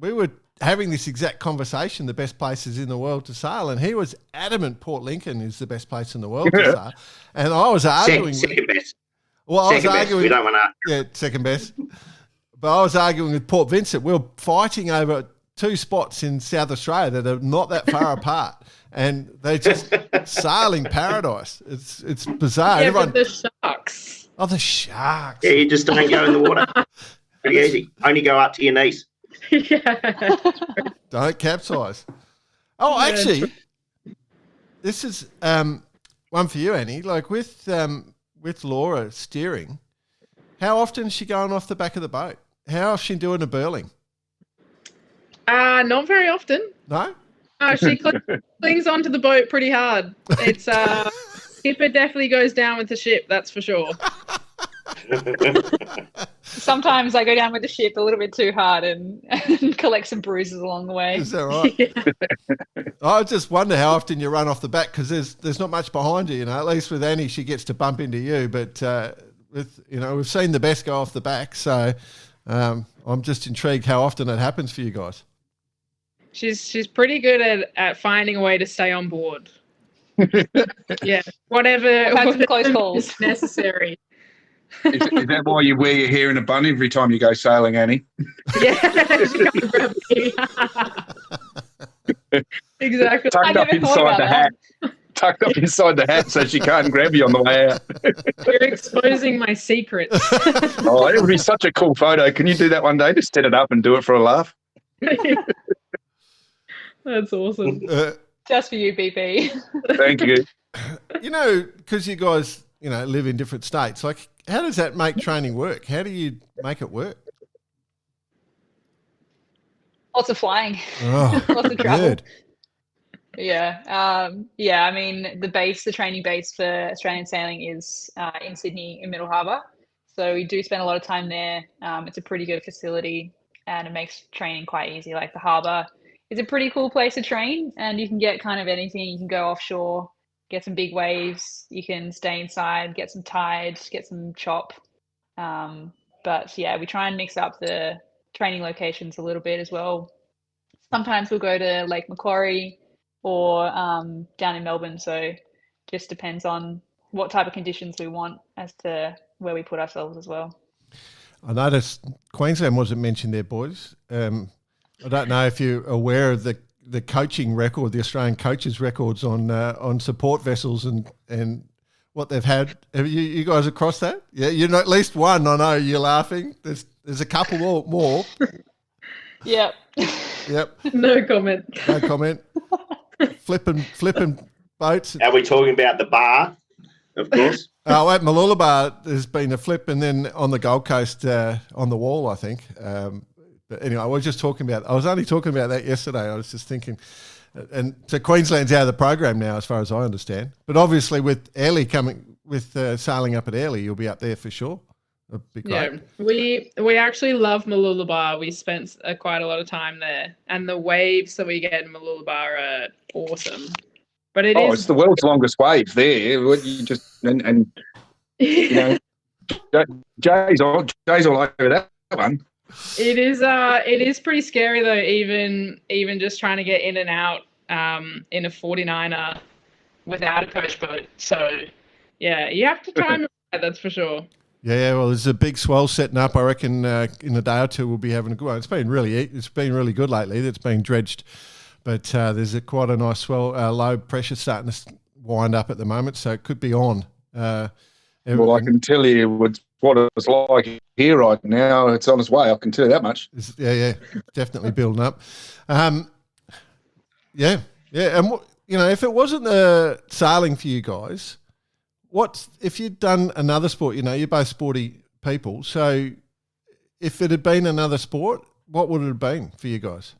A: we were having this exact conversation, the best places in the world to sail, and he was adamant Port Lincoln is the best place in the world to sail. And I was arguing
D: second best.
A: Well, I was
D: Second best.
A: arguing.
D: We don't want to.
A: Yeah, second best. But I was arguing with Port Vincent. We were fighting over 2 spots in South Australia that are not that far apart, and they're just sailing paradise. It's bizarre.
F: Yeah, but the sharks.
A: Oh, the sharks.
D: Yeah, you just don't go in the water. Pretty easy. Only go up to your knees.
F: Yeah.
A: Don't capsize. Oh, actually, this is one for you, Annie. Like with Laura steering, how often is she going off the back of the boat? How is she doing a burling?
F: Not very often.
A: No?
F: She clings onto the boat pretty hard. It's skipper definitely goes down with the ship, that's for sure.
E: Sometimes I go down with the ship a little bit too hard and collect some bruises along the way.
A: Is that right? Yeah. I just wonder how often you run off the back, because there's not much behind you. You know, at least with Annie, she gets to bump into you. But we've seen the best go off the back, so I'm just intrigued how often it happens for you guys.
F: She's pretty good at finding a way to stay on board. Yeah, whatever
E: Close calls
F: is necessary.
B: Is that why you wear your hair in a bun every time you go sailing, Annie?
F: Yeah, she can't grab me. Exactly.
B: Tucked up inside the hat. Tucked up inside the hat so she can't grab you on the way out.
F: You're exposing my secrets.
B: Oh, it would be such a cool photo. Can you do that one day? Just set it up and do it for a laugh.
F: That's awesome.
E: just for you, BP.
B: Thank you.
A: You know, because you guys, live in different states, like, how does that make training work? How do you make it work?
E: Lots of flying.
A: Oh,
E: Lots of travel.
A: good.
E: Yeah. I mean, the training base for Australian sailing is in Sydney in Middle Harbour. So we do spend a lot of time there. It's a pretty good facility and it makes training quite easy. Like the harbour is a pretty cool place to train, and you can get kind of anything. You can go offshore, get some big waves. You can stay inside, get some tide, get some chop. But yeah, we try and mix up the training locations a little bit as well. Sometimes we'll go to Lake Macquarie or down in Melbourne. So just depends on what type of conditions we want as to where we put ourselves as well.
A: I noticed Queensland wasn't mentioned there, boys. I don't know if you're aware of the coaching record, the Australian coaches' records on support vessels and what they've had. Have you guys across that? Yeah, you know at least one. I know you're laughing. There's a couple more.
E: Yep.
A: Yep.
F: No comment.
A: No comment. Flipping boats.
D: Are we talking about the bar? Of course.
A: Oh, at Mooloolaba, there's been a flip, and then on the Gold Coast, on the wall, I think. But anyway, I was only talking about that yesterday. I was just thinking, and so Queensland's out of the program now, as far as I understand. But obviously, with Airlie coming, with sailing up at Airlie, you'll be up there for sure. That'd be great.
F: Yeah, we actually love Mooloolaba. We spent quite a lot of time there, and the waves that we get in Mooloolaba are awesome. But it's
B: the world's longest wave there. You just and Jay's all over that one.
F: It is pretty scary though. Even just trying to get in and out in a 49er without a coach boat. So yeah, you have to time it right, that's for sure.
A: Yeah, well, there's a big swell setting up. I reckon in a day or two we'll be having a good one. It's been really good lately. It's been dredged. But there's quite a nice swell, low pressure starting to wind up at the moment, so it could be on.
B: Well, I can tell you what it's like here right now. It's on its way. I can tell you that much.
A: Yeah, definitely building up. Yeah, and if it wasn't the sailing for you guys, if you'd done another sport? You're both sporty people, so if it had been another sport, what would it have been for you guys?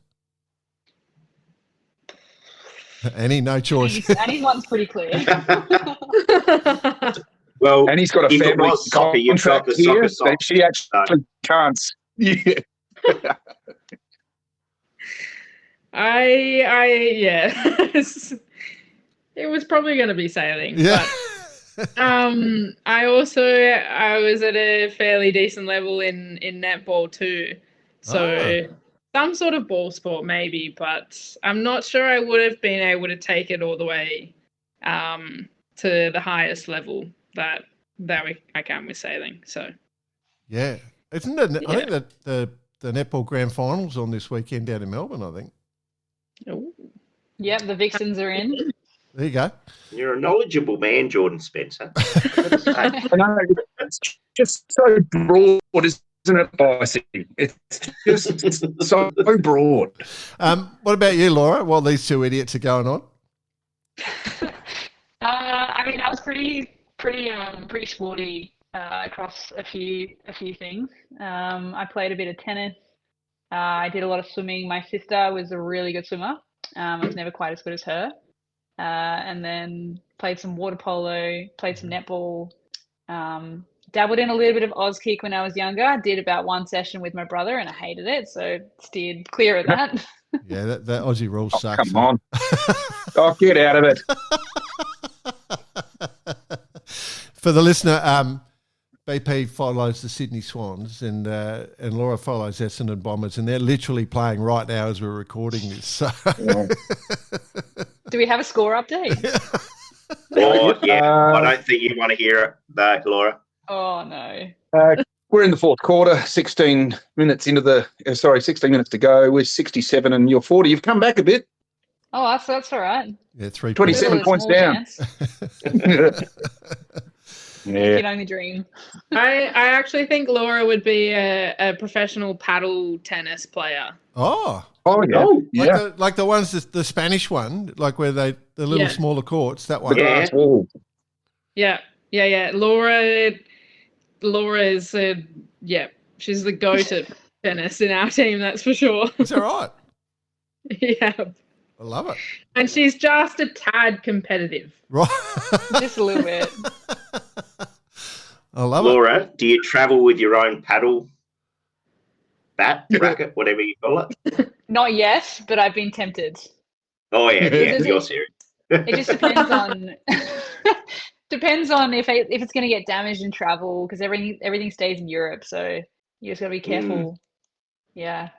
A: Annie, no choice.
E: Annie's one's pretty clear.
B: Well, Annie's got a family contract here that she actually can't. Yeah.
F: It was probably going to be sailing.
A: Yeah.
F: But, I was at a fairly decent level in netball too. So some sort of ball sport maybe, but I'm not sure I would have been able to take it all the way to the highest level that I can with sailing. So
A: yeah, isn't it?
F: Yeah.
A: I think that the netball grand finals on this weekend down in Melbourne. I think.
F: Ooh.
E: Yep, the Vixens are in.
A: There you go.
D: You're a knowledgeable man, Jordan Spencer. I've got to say.
B: I know it's just so broad, isn't it, Bossy? It's just so broad.
A: What about you, Laura? While these two idiots are going on?
E: I mean, I was pretty sporty across a few things. I played a bit of tennis. I did a lot of swimming. My sister was a really good swimmer. I was never quite as good as her. And then played some water polo, played some netball, dabbled in a little bit of Oz kick when I was younger. Did about one session with my brother and I hated it, so steered clear of that.
A: Yeah, that Aussie rule sucks.
B: Come on. Oh, get out of it.
A: For the listener, BP follows the Sydney Swans and Laura follows Essendon Bombers, and they're literally playing right now as we're recording this. So.
B: Yeah.
E: Do we have a score update?
D: Oh, yeah. I don't think you want to hear it, though, Laura.
E: Oh, no.
B: We're in the fourth quarter, 16 minutes to go. We're 67 and you're 40. You've come back a bit.
E: Oh, that's all right.
A: Yeah, 3
B: 27 points down.
E: You
B: Yeah.
E: can only dream.
F: I actually think Laura would be a professional paddle tennis player.
A: Oh,
B: Oh, yeah.
D: Oh,
B: Yeah.
A: like the ones, the Spanish one, like where the little
F: Yeah.
A: smaller courts, that one.
B: The
D: Yeah.
B: glass wall.
F: Yeah. Laura is she's the goat at tennis in our team, that's for sure.
A: Is that right?
F: Yeah.
A: I love it.
F: And she's just a tad competitive.
A: Right.
E: Just a little bit.
A: I love it.
D: Laura, do you travel with your own paddle, bat, racket, whatever you call it?
E: Not yet, but I've been tempted.
D: Oh, yeah,
E: Does
D: you're
E: it-
D: serious.
E: It just depends on if it's going to get damaged in travel, because everything stays in Europe, so you just got to be careful. Yeah.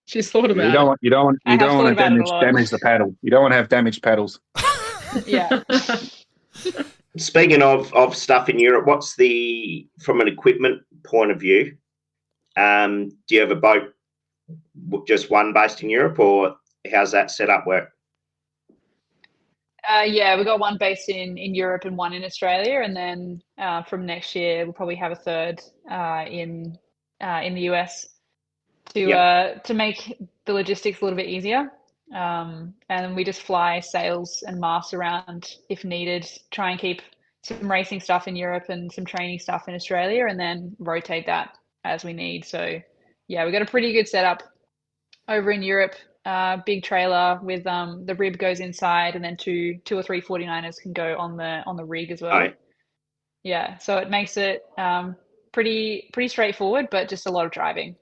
F: She's thought about
B: You don't want
E: I have thought
B: to
E: about it a lot.
B: damage the paddle. You don't want to have damaged paddles.
E: Yeah.
D: Speaking of stuff in Europe, what's from an equipment point of view, do you have a boat, just one based in Europe, or how's that set up work?
E: Yeah, we've got one based in Europe and one in Australia, and then from next year we'll probably have a third in the US to make the logistics a little bit easier. And we just fly sails and masts around if needed, try and keep some racing stuff in Europe and some training stuff in Australia, and then rotate that as we need. So yeah, we've got a pretty good setup over in Europe. Big trailer with the rib goes inside, and then two or three 49ers can go on the rig as well.
D: Right.
E: Yeah, so it makes it pretty straightforward, but just a lot of driving.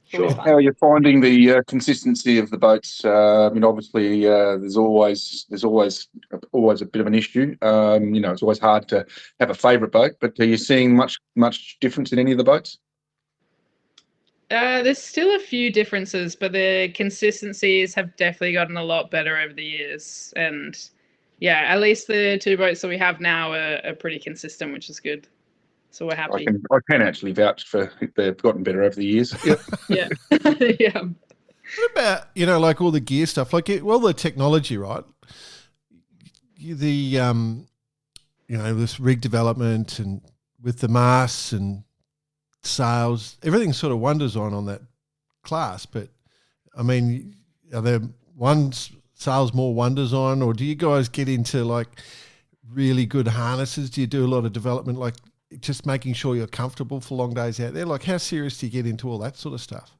D: Sure.
E: Fun.
B: How are you finding the consistency of the boats? I mean, obviously, there's always a bit of an issue. It's always hard to have a favourite boat, but are you seeing much difference in any of the boats?
F: There's still a few differences, but the consistencies have definitely gotten a lot better over the years. And yeah, at least the two boats that we have now are pretty consistent, which is good. So we're happy.
B: I can actually vouch for they've gotten better over the years. Yep.
F: Yeah. Yeah.
A: What about, like all the gear stuff, the technology, right? This rig development and with the masts and sails, everything sort of wonders on that class. But I mean, are there sails more wonders on, or do you guys get into really good harnesses? Do you do a lot of development, just making sure you're comfortable for long days out there? How serious do you get into all that sort of stuff?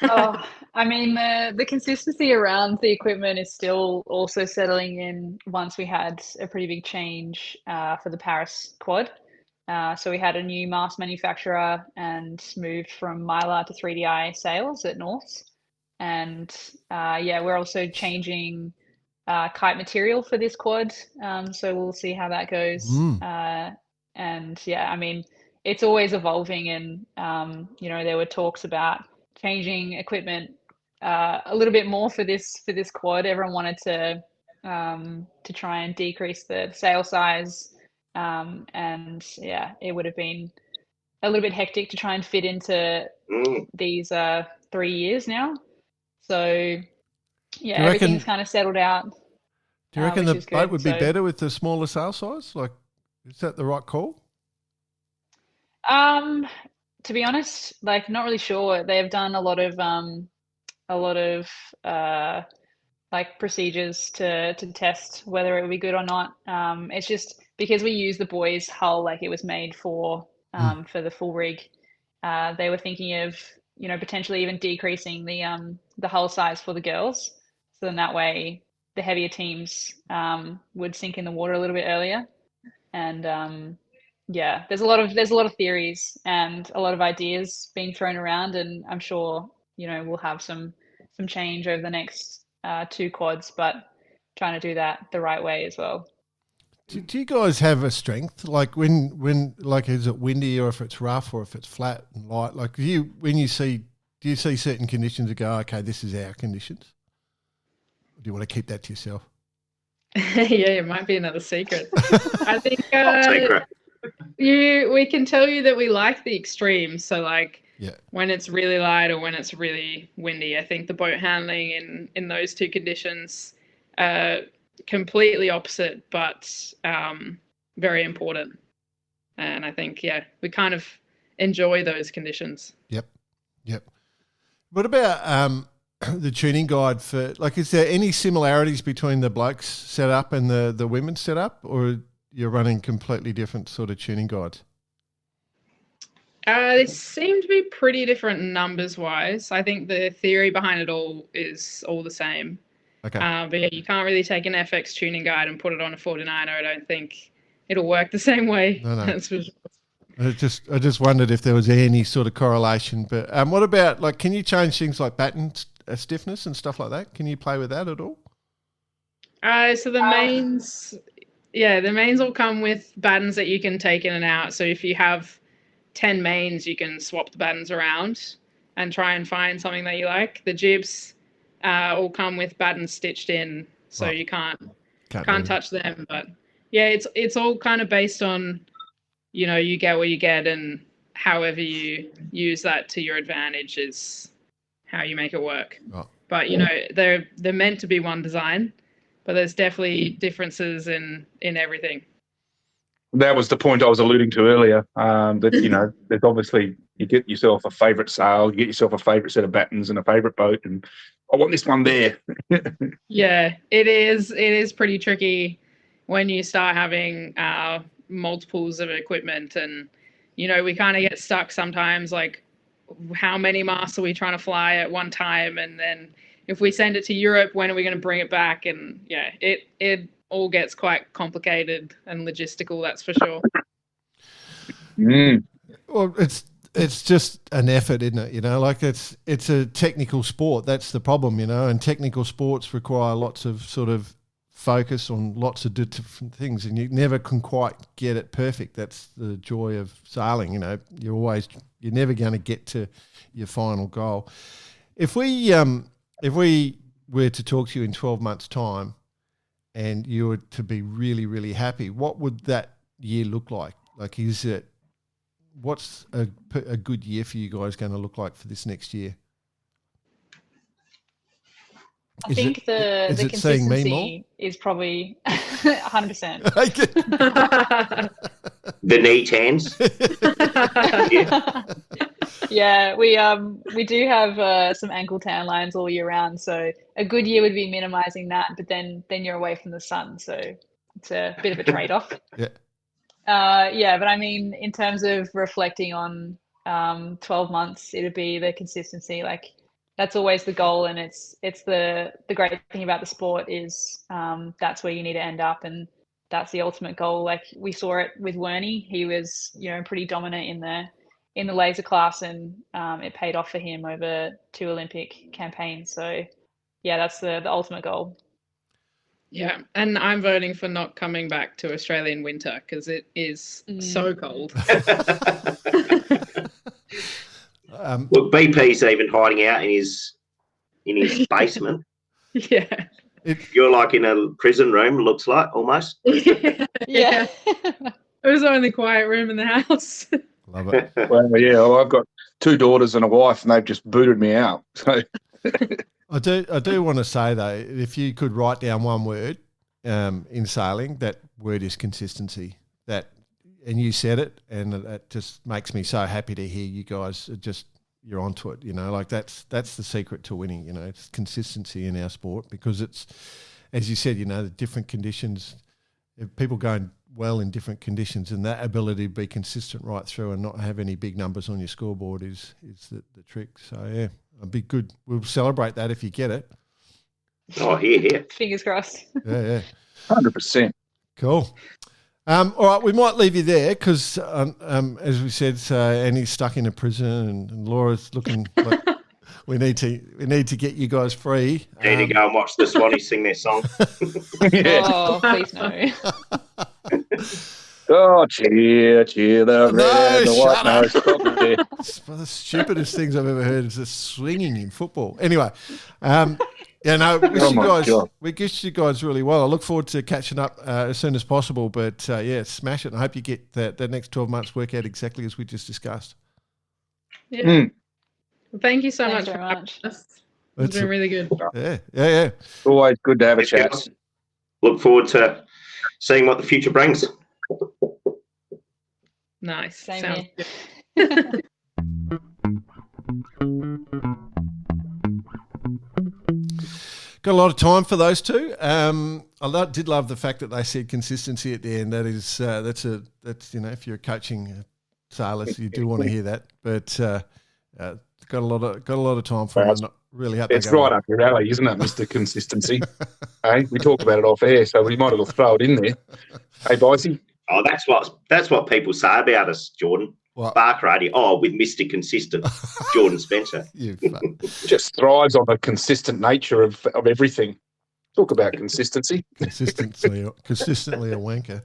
E: Oh, I mean, the consistency around the equipment is still also settling in once we had a pretty big change for the Paris quad. So we had a new mast manufacturer and moved from Mylar to 3DI sails at North. And we're also changing kite material for this quad. So we'll see how that goes. And yeah, I mean, it's always evolving, and there were talks about changing equipment a little bit more for this quad. Everyone wanted to try and decrease the sail size, and yeah, it would have been a little bit hectic to try and fit into these 3 years now. So yeah, everything's kind of settled out.
A: Do you reckon the boat would be better with the smaller sail size? Like, is that the right call?
E: To be honest, like, not really sure. They've done a lot of like procedures to test whether it would be good or not. It's just because we use the boys' hull, like it was made for the full rig. They were thinking of potentially even decreasing the hull size for the girls, so then that way the heavier teams would sink in the water a little bit earlier. And yeah, there's a lot of theories and a lot of ideas being thrown around, and I'm sure we'll have some change over the next 2 quads, but trying to do that the right way as well.
A: Do you guys have a strength, like when like, is it windy, or if it's rough, or if it's flat and light? Like, do you see certain conditions and go, okay, this is our conditions? Or do you want to keep that to yourself?
F: Yeah, it might be another secret. I think we can tell you that we like the extremes. So like when it's really light or when it's really windy, I think the boat handling in those 2 conditions completely opposite, but very important. And I think, we kind of enjoy those conditions.
A: Yep. What about the tuning guide for, like, is there any similarities between the blokes setup and the women's setup, or you're running completely different sort of tuning guides?
F: They seem to be pretty different numbers wise. I think the theory behind it all is all the same.
A: Okay.
F: But yeah, you can't really take an FX tuning guide and put it on a 49er. I don't think it'll work the same way.
A: No.
F: That's for sure.
A: I just wondered if there was any sort of correlation. But what about, like, can you change things like batten stiffness and stuff like that? Can you play with that at all?
F: So the mains all come with battens that you can take in and out. So if you have 10 mains, you can swap the battens around and try and find something that you like. The jibs all come with battens stitched in, so you can't touch them. But yeah, it's all kind of based on, you get what you get, and however you use that to your advantage is how you make it work.
A: Oh.
F: But they're meant to be one design, but there's definitely differences in everything.
B: That was the point I was alluding to earlier. That there's obviously, you get yourself a favourite sail, you get yourself a favourite set of battens and a favourite boat, and I want this one there.
F: Yeah, it is pretty tricky when you start having multiples of equipment, and we kind of get stuck sometimes, like, how many masts are we trying to fly at one time, and then if we send it to Europe, when are we going to bring it back? And it all gets quite complicated and logistical, that's for sure.
A: Well, it's just an effort, isn't it? Like, it's a technical sport. That's the problem, and technical sports require lots of sort of focus on lots of different things, and you never can quite get it perfect. That's the joy of sailing. You're never going to get to your final goal. If we were to talk to you in 12 months' time, and you were to be really, really happy, what would that year look like? Like, what's a good year for you guys going to look like for this next year?
E: I think the consistency is probably 100%.
D: The knee tans.
E: Yeah, we do have some ankle tan lines all year round, so a good year would be minimizing that, but then you're away from the sun, so it's a bit of a trade-off.
A: Yeah.
E: But I mean, in terms of reflecting on 12 months, it'd be the consistency. Like, that's always the goal, and it's the great thing about the sport is that's where you need to end up, and that's the ultimate goal. Like, we saw it with Werney. He was pretty dominant in the laser class, and it paid off for him over 2 Olympic campaigns. So yeah, that's the ultimate goal.
F: Yeah, and I'm voting for not coming back to Australian winter because it is so cold.
D: Look, BP's even hiding out in his basement.
F: Yeah.
D: You're like in a prison room, looks like, almost.
E: Yeah.
F: It was the only quiet room in the house.
A: Love it.
B: Well, yeah, I've got 2 daughters and a wife, and they've just booted me out. So
A: I do want to say though, if you could write down one word in sailing, that word is consistency. And you said it, and that just makes me so happy to hear you guys you're onto it. Like that's the secret to winning. It's consistency in our sport, because it's, as you said, the different conditions. If people going well in different conditions, and that ability to be consistent right through and not have any big numbers on your scoreboard is the trick. So yeah, a big good. We'll celebrate that if you get it.
D: Oh, here.
E: Fingers crossed.
A: Yeah.
B: 100%.
A: Cool. All right, we might leave you there because, as we said, Annie's stuck in a prison, and Laura's looking like we need to get you guys free.
D: Need to go and watch the Swannies sing their song.
E: Oh, please no.
B: Oh, cheer, the red, the white nose.
A: It's one of the stupidest things I've ever heard is the swinging in football. Anyway, we wish you guys really well. I look forward to catching up as soon as possible. But smash it. And I hope you get that next 12 months work out exactly as we just discussed.
F: Yeah. Well, thank you so
E: Thanks
F: much
E: very
F: for
E: much.
F: having us. It's been really good.
A: Yeah.
B: Always good to have a chat.
D: Look forward to seeing what the future brings.
F: Nice.
E: Same
F: Sounds
E: here.
F: good.
A: Got a lot of time for those two. I did love the fact that they said consistency at the end. That is, that's if you're coaching sailors, you do want to hear that. But got a lot of time for them. Really hope
B: it's right up your alley, isn't it, Mr. Consistency? Hey, we talked about it off air, so we might as well throw it in there. Hey, Bicey.
D: Oh, that's what people say about us, Jordan.
A: What?
D: Barker Radio. Oh, with Mr. Consistent, Jordan Spencer.
B: Just thrives on the consistent nature of everything. Talk about consistency.
A: Consistently a wanker.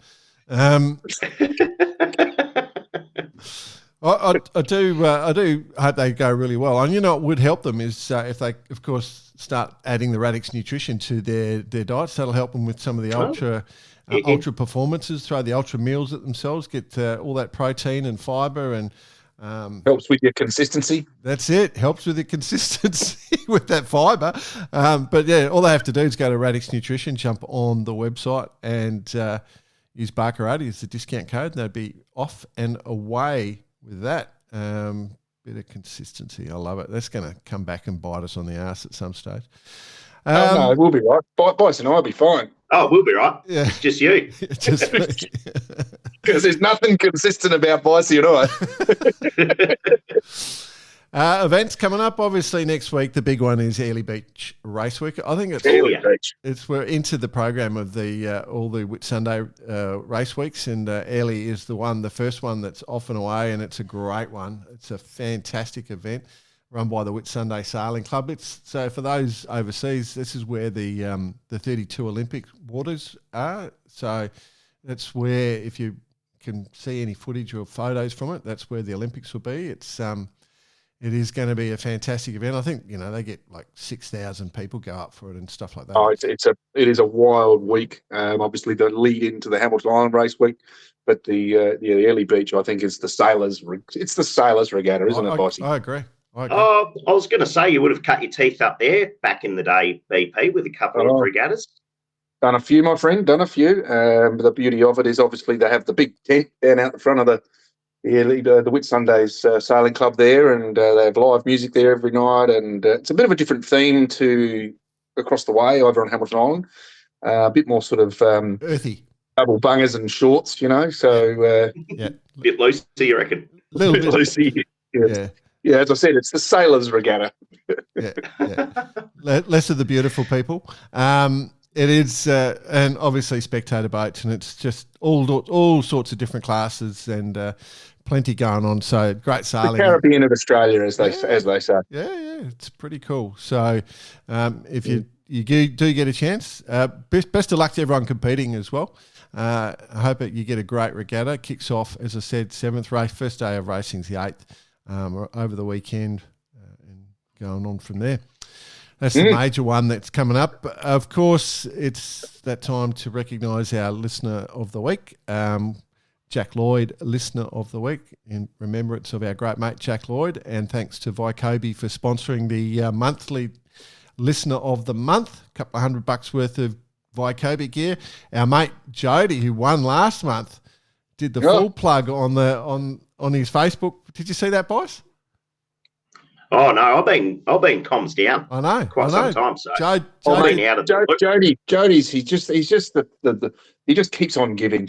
A: I do hope they go really well. And what would help them is if they, of course, start adding the Radix nutrition to their diets. That'll help them with some of the ultra performances. Throw the ultra meals at themselves. Get all that protein and fibre and
B: helps with your consistency.
A: That's it. Helps with the consistency with that fibre. But yeah, all they have to do is go to Radix Nutrition, jump on the website, and use Barker80 as the discount code, and they'd be off and away with that. Bit of consistency. I love it. That's going to come back and bite us on the arse at some stage.
B: No, we'll be right. Bryce and I'll be fine.
D: Oh, we'll be right.
A: Yeah.
D: It's just you.
A: Just me.
B: Because there's nothing consistent about Bicey and I.
A: Events coming up, obviously next week. The big one is Airlie Beach Race Week. I think we're into the program of the all the Whitsunday race weeks, and Airlie is the first one that's off and away, and it's a great one. It's a fantastic event run by the Whitsunday Sailing Club. So for those overseas, this is where the 32 Olympic waters are. So that's where, if you can see any footage or photos from it, that's where the Olympics will be. It is going to be a fantastic event. I think they get like 6,000 people go up for it and stuff like that.
B: Oh, it is a wild week. Obviously, the lead into the Hamilton Island race week, but the Airlie Beach, I think, is the sailors. It's the sailors regatta, isn't it, Bossy?
A: I agree.
D: Oh, I was going to say you would have cut your teeth up there back in the day, BP, with a couple of regattas.
B: Done a few, my friend. Done a few. The beauty of it is obviously they have the big tent down out the front of the Whitsundays Sailing Club there, and they have live music there every night. And it's a bit of a different theme to across the way over on Hamilton Island. A bit more sort of
A: earthy,
B: double bungers and shorts, So
A: yeah,
D: bit loosey, you reckon?
A: A little bit
B: loosey.
A: Yeah.
B: Yeah, as I said, it's the sailors' regatta.
A: Yeah. Less of the beautiful people. It is, and obviously spectator boats, and it's just all sorts of different classes and plenty going on. So great sailing.
B: The Caribbean of Australia, as they say.
A: Yeah, it's pretty cool. So if you you do get a chance. Best of luck to everyone competing as well. I hope that you get a great regatta. Kicks off, as I said, 7th race. First day of racing's the 8th, over the weekend, and going on from there. That's the major one that's coming up. Of course, it's that time to recognise our listener of the week, Jack Lloyd, listener of the week, in remembrance of our great mate Jack Lloyd, and thanks to Vycobi for sponsoring the monthly listener of the month. A couple of $100 worth of Vycobi gear. Our mate Jody, who won last month, did the full plug on his Facebook. Did you see that, boys? Oh no,
D: I've been comms down.
A: I know,
D: quite some time. So
B: Jody's he just he just keeps on giving.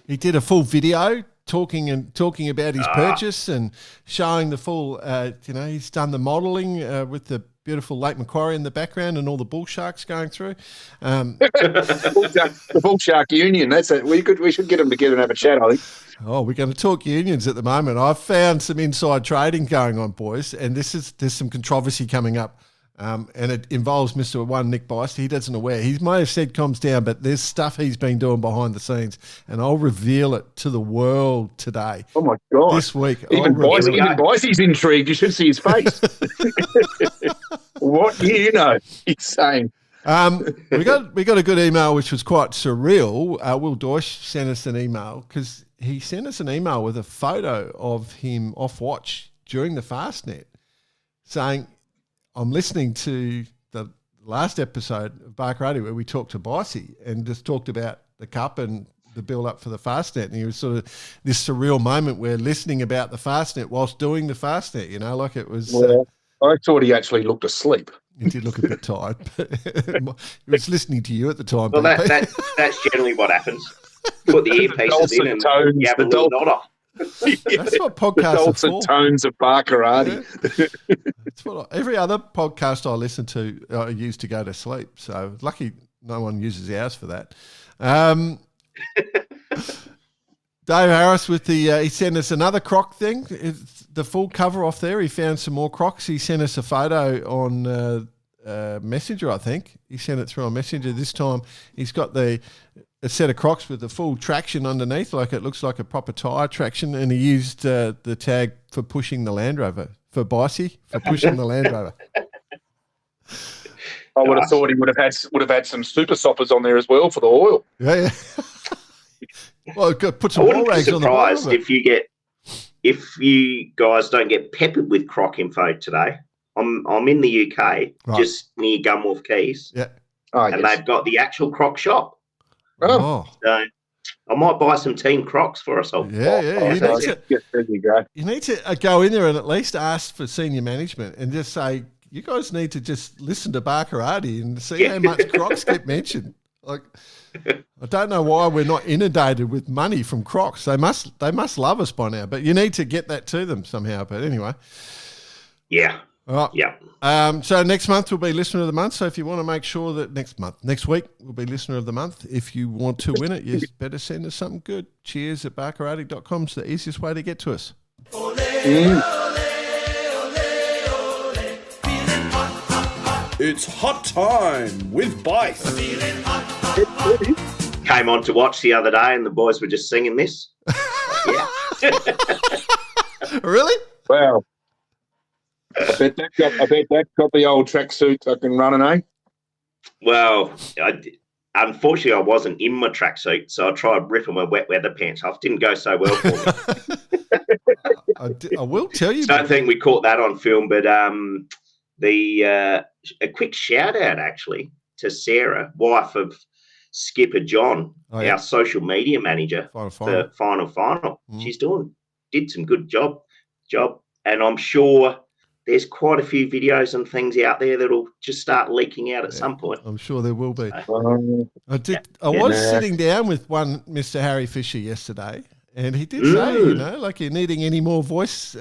A: He did a full video talking about his purchase and showing the full. He's done the modelling with the beautiful Lake Macquarie in the background and all the bull sharks going through.
B: The Bull Shark Union. That's it. We should get them together and have a chat, I think.
A: Oh, we're going to talk unions at the moment. I've found some inside trading going on, boys, and there's some controversy coming up, and it involves Mr. One, Nick Bice. He doesn't aware. He may have said comms down, but there's stuff he's been doing behind the scenes, and I'll reveal it to the world today.
B: Oh, my God.
A: This week.
B: Even Bicey's intrigued. You should see his face. What do you know? He's saying.
A: We got a good email, which was quite surreal. Will Deutsch sent us an email because he sent us an email with a photo of him off watch during the Fastnet, saying, I'm listening to the last episode of Barker Radio where we talked to Bicey and just talked about the Cup and the build-up for the Fastnet. And he was sort of this surreal moment where listening about the Fastnet whilst doing the Fastnet, like it was...
B: I thought he actually looked asleep.
A: He did look a bit tired. He was listening to you at the time.
D: Well, that's generally what happens. Put the earpieces in and you have a little nod off.
A: That's what podcasts
B: are for. The dulcet tones of Barkarati.
A: Yeah. That's what every other podcast I listen to, I use to go to sleep. So lucky no one uses ours for that. Dave Harris with he sent us another croc thing. It's the full cover off there. He found some more crocs. He sent us a photo on Messenger, I think. He sent it through on Messenger. This time he's got a set of crocs with the full traction underneath, like it looks like a proper tyre traction, and he used the tag for pushing the Land Rover, for Bicey, for pushing the Land Rover.
B: I would have thought he would have had some super soppers on there as well for the oil.
A: Yeah. Well, put some oil rags on the bottom.
D: I wouldn't be surprised if you guys don't get peppered with croc info today. I'm in the UK, just near Gunwharf Keys, and they've got the actual croc shop.
A: Oh.
D: So I might buy some Team Crocs for us all.
A: Yeah. You need to go in there and at least ask for senior management and just say, you guys need to just listen to Barkarati and see how much Crocs get mentioned. Like, I don't know why we're not inundated with money from Crocs. They must love us by now, but you need to get that to them somehow. But anyway.
D: Yeah.
A: All right.
D: Yeah.
A: So next month will be Listener of the Month. So if you want to make sure that next week will be Listener of the Month. If you want to win it, you better send us something good. cheers@barkarati.com is the easiest way to get to us.
G: It's hot time with Bice.
D: Came on to watch the other day and the boys were just singing this. Yeah.
A: Really?
B: Wow. I bet that got the old tracksuit fucking running, eh?
D: Well, unfortunately, I wasn't in my tracksuit, so I tried ripping my wet weather pants off. Didn't go so well for me.
A: I will tell you.
D: I don't think we caught that on film, but a quick shout out actually to Sarah, wife of Skipper John, our social media manager for Final. She's did some good job, and I'm sure there's quite a few videos and things out there that'll just start leaking out at some point.
A: I'm sure there will be. I was sitting down with one Mr. Harry Fisher yesterday, and he did say, like, you're needing any more voice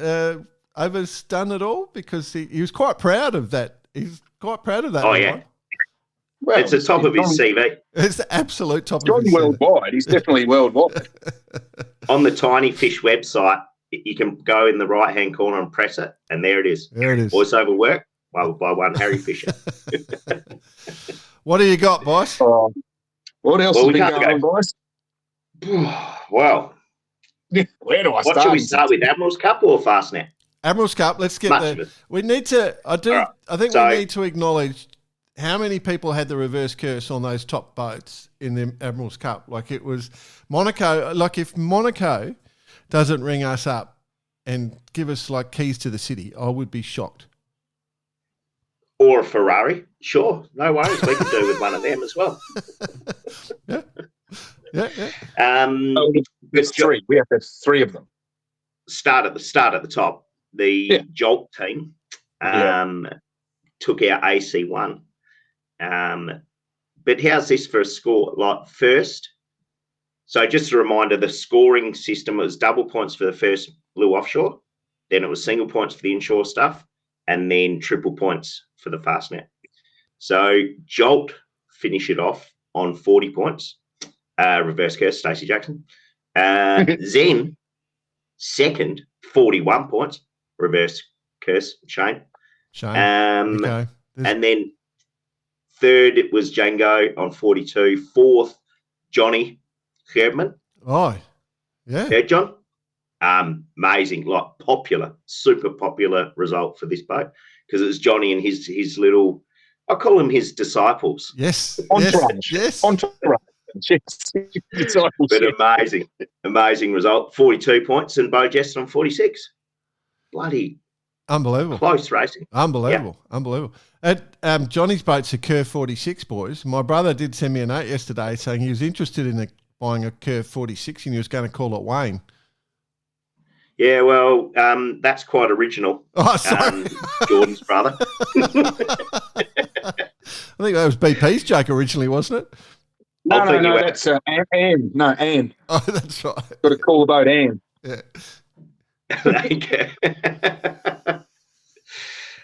A: overs done at all, because he was quite proud of that. He's quite proud of that.
D: Oh, yeah. Well, it's the top of his CV.
A: It's the absolute top
B: of his CV. Worldwide. He's definitely worldwide.
D: On the Tiny Fish website, you can go in the right-hand corner and press it, and there it is.
A: There it is.
D: Voiceover work. by one Harry Fisher.
A: What do you got, boss?
B: What else has been going on, boys?
D: Well,
B: where do I
D: what
B: start?
D: should we start with, Admiral's Cup or Fastnet?
A: Admiral's Cup. Let's get we need to. I think we need to acknowledge how many people had the reverse curse on those top boats in the Admiral's Cup. Like it was Monaco. Like if Monaco doesn't ring us up and give us like keys to the city, I would be shocked.
D: Or a Ferrari, sure, no worries. We could do with one of them as well.
A: Yeah.
B: There's three. We have to have three of them.
D: Start at the top. The Jolt team took our AC1. But how's this for a score? Like first, so just a reminder, the scoring system was double points for the first blue offshore, then it was single points for the inshore stuff, and then triple points for the Fastnet. So Jolt finish it off on 40 points. Reverse curse, Stacey Jackson. Zen, second, 41 points. Reverse curse, Shane.
A: Okay.
D: And then third, it was Django on 42. Fourth, Johnny Herbman.
A: Oh, yeah.
D: Yeah, John. Amazing, like popular, super popular result for this boat because it's Johnny and his little, I call them his disciples.
A: Yes.
B: Entourage.
A: Yes.
B: Entourage.
D: But amazing result. 42 points and Bo Jester on 46. Bloody
A: unbelievable.
D: Close racing.
A: Unbelievable. At Johnny's boat's a Curve 46, boys. My brother did send me a note yesterday saying he was interested in buying a Curve 46 and he was going to call it Wayne.
D: Yeah, well, that's quite original.
A: Oh, sorry.
D: Jordan's brother.
A: I think that was BP's joke originally, wasn't it?
B: No, that's Anne. No, Anne.
A: Oh, that's right.
B: Got to call the boat Anne.
A: Yeah.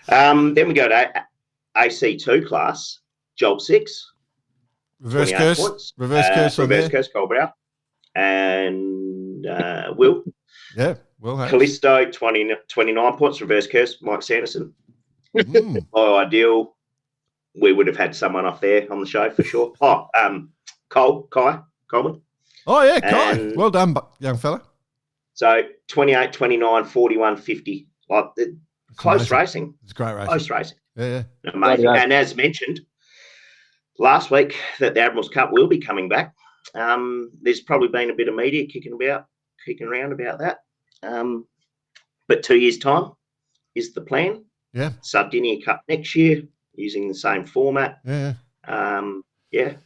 D: Then we go to AC2 class, Jolt 6.
A: Reverse curse.
D: Points.
A: Reverse curse on
D: Reverse
A: there.
D: curse, Colbrow. And Will.
A: Yeah, Will Hayes.
D: Callisto, 29 points, reverse curse, Mike Sanderson. Oh, ideal. We would have had someone off there on the show for sure. Oh, Coleman.
A: Oh, yeah, Kai. Well done, young fella.
D: So 28, 29, 41, 50. Like close racing.
A: It's great racing.
D: Close racing.
A: Yeah.
D: Amazing. And as mentioned last week, that the Admiral's Cup will be coming back. There's probably been a bit of media kicking around about that. But 2 years' time is the plan.
A: Yeah.
D: Sardinia Cup next year using the same format.
A: Yeah.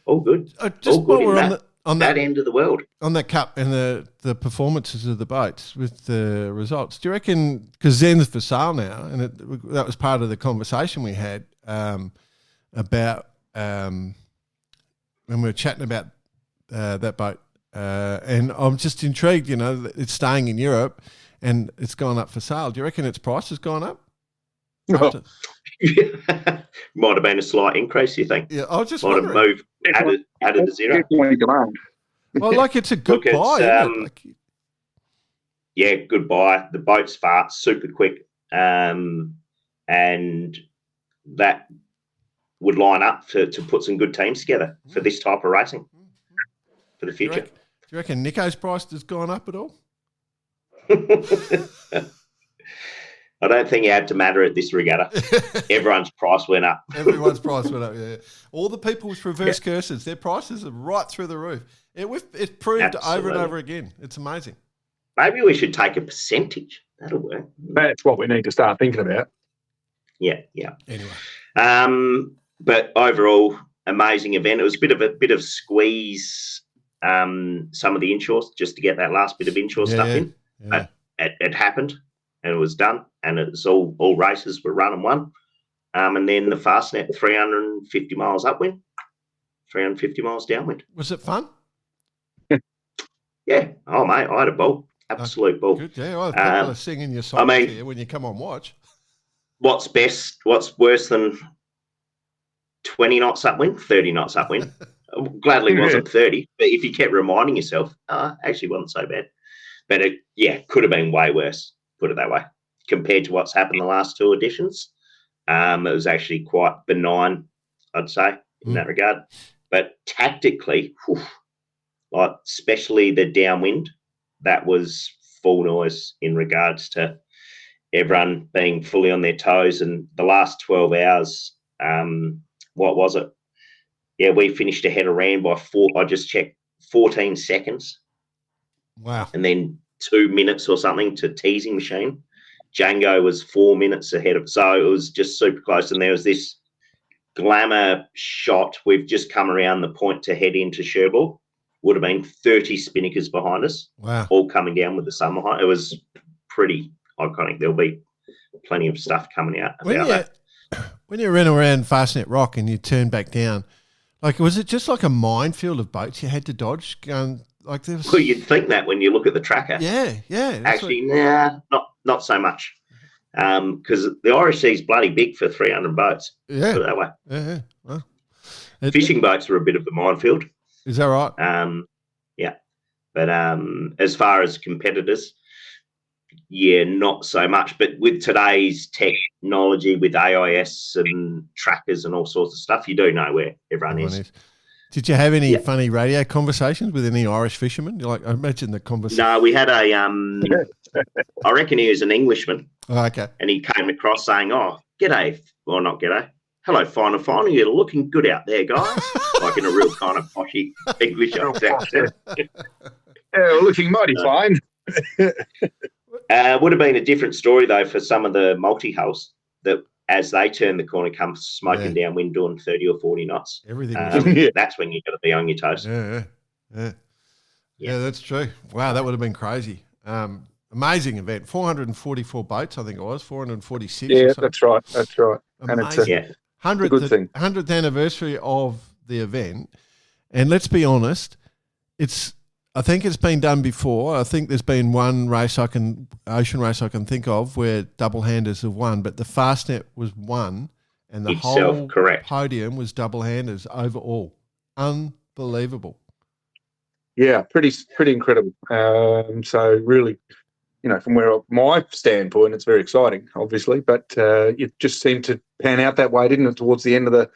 D: All good.
A: Just
D: all good
A: while we're
D: in on that end of the world.
A: On that cup and the performances of the boats with the results, do you reckon, because Zen's for sale now, and that was part of the conversation we had about when we were chatting about that boat, and I'm just intrigued, it's staying in Europe and it's gone up for sale. Do you reckon its price has gone up?
B: Well,
D: might have been a slight increase, you think?
A: Yeah, I was just
D: might have moved, added to zero.
A: Well, like it's a good buy, isn't it?
D: Yeah, good buy. The boat's fast, super quick, and that would line up to put some good teams together for this type of racing for the future.
A: Do you reckon Nico's price has gone up at all?
D: I don't think it had to matter at this regatta. Everyone's price went up.
A: Everyone's price went up, yeah. All the people with reverse curses, their prices are right through the roof. It's proved over and over again. It's amazing.
D: Maybe we should take a percentage. That'll work.
B: That's what we need to start thinking about.
D: Yeah.
A: Anyway.
D: But overall, amazing event. It was a bit of squeeze some of the inshore just to get that last bit of inshore stuff in. Yeah. It happened. And it was done, and it's all races were run and won. And then the Fastnet, 350 miles upwind, 350 miles downwind.
A: Was it fun?
D: Yeah. Oh, mate, I had a ball. Absolute ball.
A: Good, yeah. Well, people are singing your songs here when you come on watch.
D: What's worse than 20 knots upwind, 30 knots upwind? Gladly wasn't 30, but if you kept reminding yourself, actually wasn't so bad. But it could have been way worse. Put it that way, compared to what's happened the last two editions. It was actually quite benign, I'd say, in that regard. But tactically, like especially the downwind, that was full noise in regards to everyone being fully on their toes. And the last 12 hours, what was it? Yeah, we finished ahead of Rand by I just checked, 14 seconds.
A: Wow.
D: And then 2 minutes or something to teasing machine. Django was 4 minutes ahead of, so it was just super close. And there was this glamour shot. We've just come around the point to head into Cherbourg. Would have been 30 spinnakers behind us.
A: Wow.
D: All coming down with the summer high. It was pretty iconic. There'll be plenty of stuff coming out about that.
A: When you ran around Fastnet Rock and you turned back down, like, was it just like a minefield of boats you had to dodge? Going like there was...
D: Well, you'd think that when you look at the tracker.
A: Yeah.
D: Actually, not so much. Because the Irish Sea's bloody big for 300 boats.
A: Yeah.
D: Put it that way.
A: Yeah. Well,
D: fishing boats are a bit of a minefield.
A: Is that right?
D: Yeah. But as far as competitors, yeah, not so much. But with today's technology, with AIS and trackers and all sorts of stuff, you do know where everyone is.
A: Did you have any funny radio conversations with any Irish fishermen? Like, I imagine the conversation.
D: No, we had a, I reckon he was an Englishman.
A: Oh, okay.
D: And he came across saying, "Oh, g'day," well, not g'day. "Hello, finer, you're looking good out there, guys." Like in a real kind of poshy English accent.
B: Yeah, looking mighty fine.
D: Would have been a different story, though, for some of the multi-hulls that as they turn the corner, come smoking downwind doing 30 or 40 knots.
A: Everything.
D: That's when you've got to be on your toes.
A: Yeah, that's true. Wow, that would have been crazy. Amazing event. 444 boats, I think it was. 446.
B: Yeah, that's right.
A: Amazing.
B: And it's a good thing.
A: 100th anniversary of the event. And let's be honest, I think it's been done before. I think there's been one ocean race I can think of where double-handers have won, but the Fastnet was won and the whole podium was double-handers overall. Unbelievable.
B: Yeah, pretty incredible. So really, from my standpoint, it's very exciting, obviously, but it just seemed to pan out that way, didn't it, towards the end of the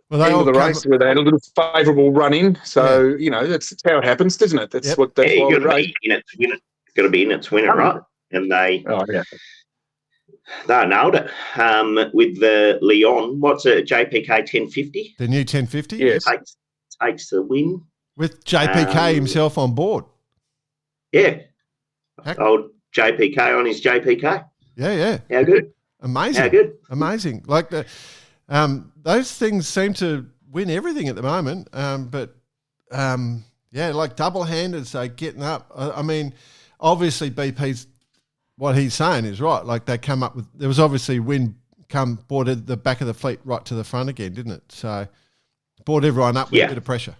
B: race, where they had a little favourable run in. So, that's how it happens, doesn't it? That's what that's
D: you've got to be in it to win it, right? And they nailed it. With the Leon, what's a JPK 1050?
A: The new 1050?
B: Yes.
D: Takes the win.
A: With JPK himself on board.
D: Yeah. Old JPK on his JPK.
A: Yeah.
D: How good.
A: Amazing.
D: How good.
A: Amazing. Like those things seem to win everything at the moment. Like double-handers, they getting up. I mean, obviously BP's, what he's saying is right. Like they come up with, there was obviously wind brought the back of the fleet right to the front again, didn't it? So brought everyone up with a bit of pressure.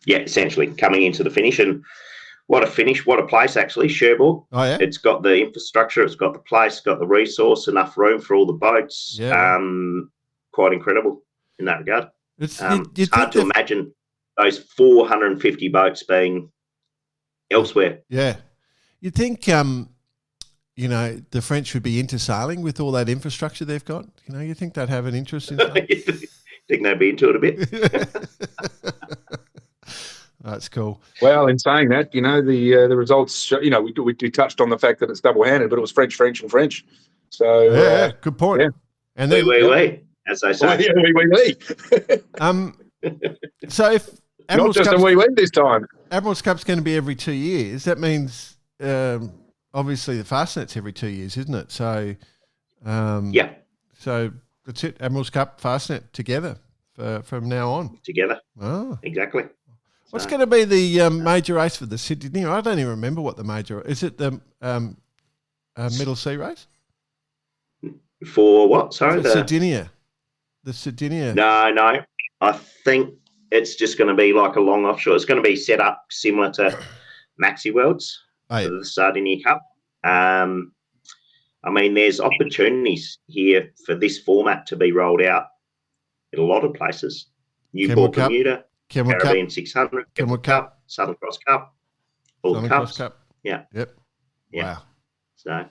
A: Yeah,
D: essentially coming into the finish, and what a finish, what a place actually, Cherbourg.
A: Oh yeah,
D: it's got the infrastructure, it's got the place, it's got the resource, enough room for all the boats. Yeah, quite incredible in that regard. It's hard to imagine those 450 boats being elsewhere.
A: Yeah, you think the French would be into sailing with all that infrastructure they've got? You think they'd have an interest in sailing?
D: Think they'd be into it a bit.
A: That's cool.
B: Well, in saying that, the results show, we touched on the fact that it's double-handed, but it was French, and French. So
A: good point.
B: Yeah.
D: And then oui, as they say.
B: Oui.
A: So if
B: not just a wee this time,
A: Admiral's Cup's going to be every 2 years. That means obviously the Fastnet's every 2 years, isn't it? So So that's it. Admiral's Cup, Fastnet together from now on.
D: Together.
A: Oh,
D: exactly.
A: What's going to be the major race for the Sydney? I don't even remember what the major is. It the Middle Sea race?
D: For what? Sorry,
A: the Sardinia. The Sardinia.
D: No. I think it's just going to be like a long offshore. It's going to be set up similar to Maxi Worlds, the Sardinia Cup. I mean, there's opportunities here for this format to be rolled out in a lot of places. Newport, Bermuda. Caribbean 600, Kenmore Cup, Southern Cross Cup, all the cups.
A: Cup.
D: Yeah.
A: Yep.
D: Yeah.
A: Wow.
D: So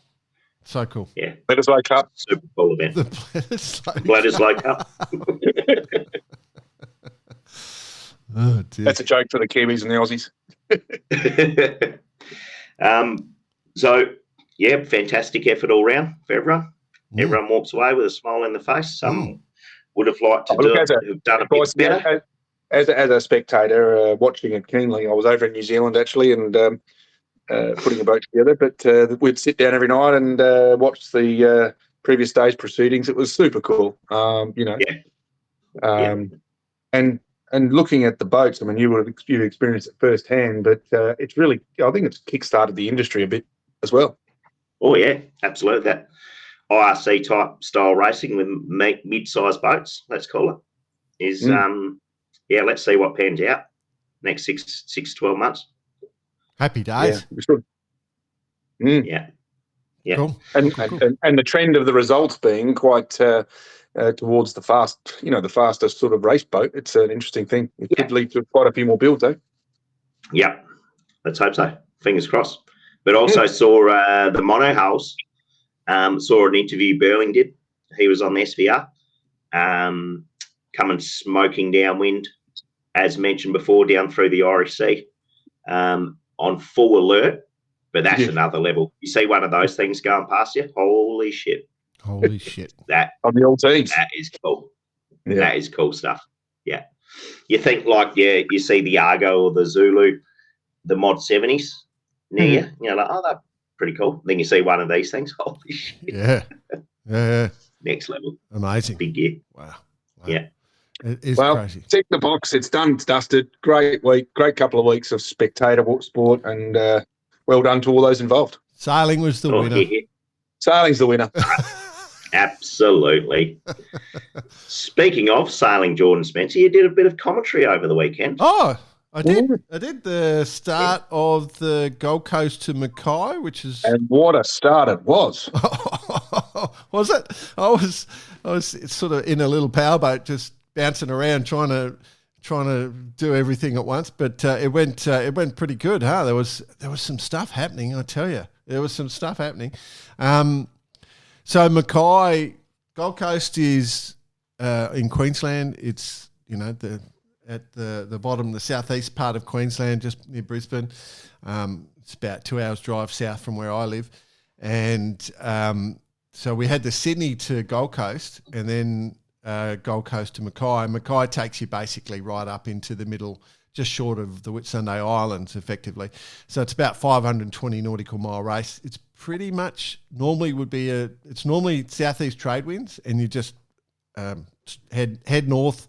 A: So cool.
D: Yeah.
B: Bledisloe Cup.
D: Super cool event.
A: The Bledisloe
D: Bledisloe Cup.
A: Oh, dear.
B: That's a joke for the Kiwis and the Aussies.
D: So, yeah, fantastic effort all round for everyone. Everyone walks away with a smile in the face. Some would have liked to have done a bit better.
B: As a spectator watching it keenly, I was over in New Zealand actually and putting a boat together. But we'd sit down every night and watch the previous day's proceedings. It was super cool. And looking at the boats, I mean, you've experienced it firsthand, but it's really, I think it's kickstarted the industry a bit as well.
D: Oh, yeah, absolutely. That IRC type style racing with mid-sized boats, let's call it, is, let's see what pans out next 6 to 12 months.
A: Happy days.
D: Yeah.
A: Cool.
B: And the trend of the results being quite towards the fastest sort of race boat. It's an interesting thing. It could lead to quite a few more builds, though.
D: Yeah, let's hope so. Fingers crossed. But also saw the monohulls. Saw an interview Burling did. He was on the SVR, coming smoking downwind, as mentioned before, down through the Irish Sea, on full alert. But that's another level. You see one of those things going past you, holy shit.
A: Holy shit.
D: That
B: on the old teams.
D: That is cool. Yeah. That is cool stuff. Yeah. You think you see the Argo or the Zulu, the Mod 70s near you, you're like, oh, they're pretty cool. Then you see one of these things, holy shit.
A: Yeah.
D: Next level.
A: Amazing.
D: Big gear.
A: Wow.
D: Yeah.
A: It is crazy.
B: Tick the box. It's done. It's dusted. Great week. Great couple of weeks of spectator sport and well done to all those involved.
A: Sailing was the winner.
B: Yeah. Sailing's the winner.
D: Absolutely. Speaking of sailing, Jordan Spencer, you did a bit of commentary over the weekend.
A: Oh, I did. I did the start of the Gold Coast to Mackay, which is
B: and what a start it was.
A: Was it? I was sort of in a little powerboat, just bouncing around, trying to do everything at once. But it went pretty good, huh? There was some stuff happening. I tell you, there was some stuff happening. So Mackay, Gold Coast is in Queensland. It's at the bottom, the southeast part of Queensland, just near Brisbane. It's about 2 hours drive south from where I live, and so we had the Sydney to Gold Coast, and then Gold Coast to Mackay. Mackay takes you basically right up into the middle, just short of the Whitsunday Islands, effectively. So it's about 520 nautical mile race. It's pretty much it's normally southeast trade winds, and you just head north,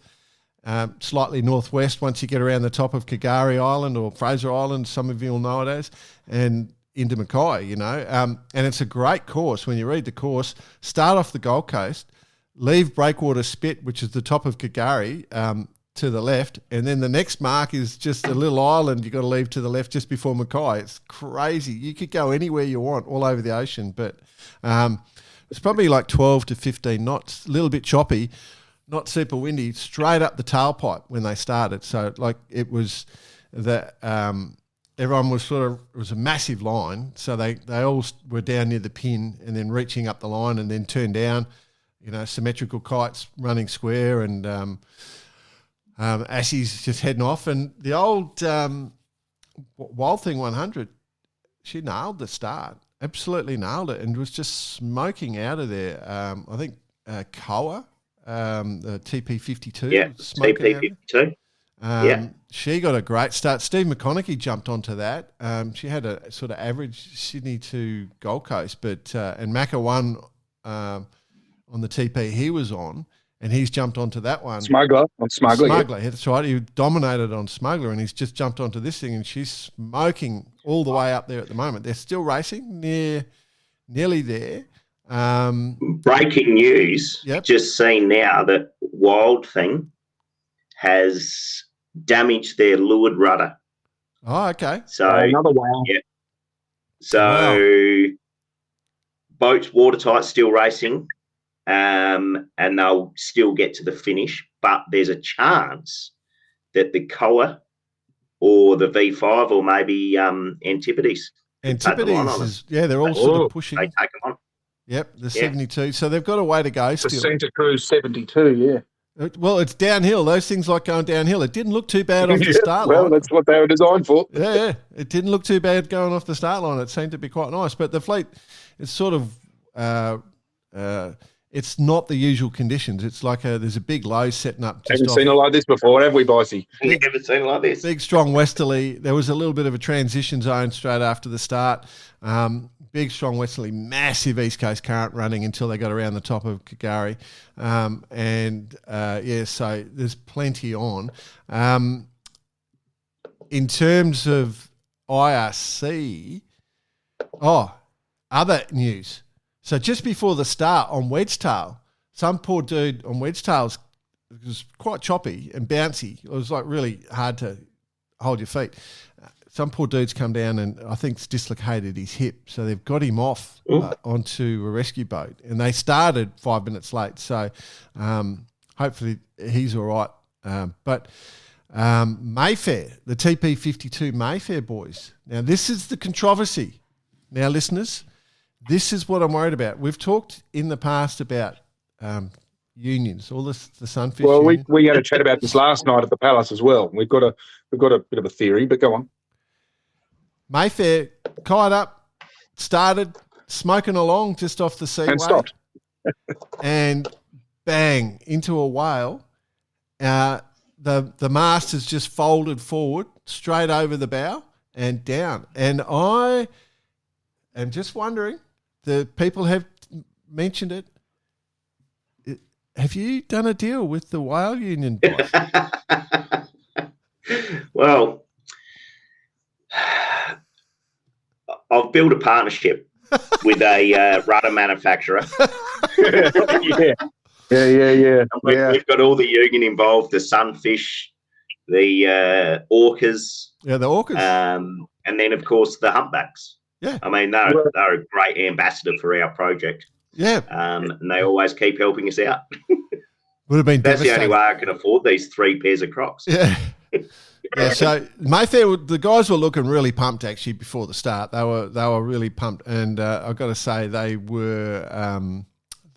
A: slightly northwest once you get around the top of Kagari Island or Fraser Island, some of you will know it as, and into Mackay, and it's a great course. When you read the course, start off the Gold Coast, leave Breakwater Spit, which is the top of Kagari, to the left, and then the next mark is just a little island you've got to leave to the left just before Mackay. It's crazy. You could go anywhere you want all over the ocean, but it's probably like 12 to 15 knots, a little bit choppy, not super windy, straight up the tailpipe when they started. So like it was everyone was it was a massive line, so they all were down near the pin and then reaching up the line and then turned down, symmetrical kites running square, and Assie's just heading off, and the old Wild Thing 100, she nailed the start, absolutely nailed it, and was just smoking out of there. I think Koa, the TP52,
D: TP52.
A: She got a great start. Steve McConaughey jumped onto that. She had a sort of average Sydney to Gold Coast, but and Macca won on the TP he was on. And he's jumped onto that one.
B: Smuggler.
A: Yeah, that's right. He dominated on Smuggler, and he's just jumped onto this thing, and she's smoking all the way up there at the moment. They're still racing, nearly there.
D: Breaking news, just seen now that Wild Thing has damaged their leeward rudder.
A: Oh, okay.
D: So
B: another wow.
D: Yeah. So boats watertight, still racing. And they'll still get to the finish, but there's a chance that the Koa or the V5 or maybe Antipodes
A: is, they're all sort of pushing.
D: They take them on.
A: Yep, the 72. So they've got a way to go
B: The
A: still.
B: Santa Cruz 72, yeah.
A: Well, it's downhill. Those things like going downhill. It didn't look too bad off the start line.
B: Well, that's what they were designed for.
A: Yeah, it didn't look too bad going off the start line. It seemed to be quite nice. But the fleet, it's sort of, it's not the usual conditions. It's like there's a big low setting up.
B: Haven't seen it like this before, have we, Bicey?
D: Never seen it like this.
A: Big, strong westerly. There was a little bit of a transition zone straight after the start. Big, strong westerly, massive East Coast current running until they got around the top of Kagari. So there's plenty on. In terms of IRC, other news. So just before the start on Wedgetail, some poor dude on Wedgetails, it was quite choppy and bouncy. It was like really hard to hold your feet. Some poor dude's come down and I think it's dislocated his hip. So they've got him off onto a rescue boat. And they started 5 minutes late. So hopefully he's all right. But Mayfair, the TP52 Mayfair boys. Now, this is the controversy. Now, listeners, this is what I'm worried about. We've talked in the past about unions, all the Sunfish.
B: Well,
A: union.
B: we had a chat about this last night at the Palace as well. We've got a bit of a theory, but go on.
A: Mayfair kited up, started smoking along just off the seaway.
B: And stopped.
A: And bang, into a whale. The mast has just folded forward, straight over the bow and down. And I am just wondering, the people have mentioned it. Have you done a deal with the whale union, boss?
D: Well, I've built a partnership with a rudder manufacturer.
B: Yeah.
D: We've got all the union involved, the Sunfish, the orcas.
A: Yeah, the orcas.
D: And then, of course, the humpbacks.
A: Yeah.
D: I mean, they're a great ambassador for our project.
A: Yeah.
D: And they always keep helping us out.
A: Would have been
D: That's the only way I can afford these 3 pairs of Crocs.
A: Yeah. Yeah, so Mayfair, the guys were looking really pumped actually before the start. They were really pumped, and I've got to say they were.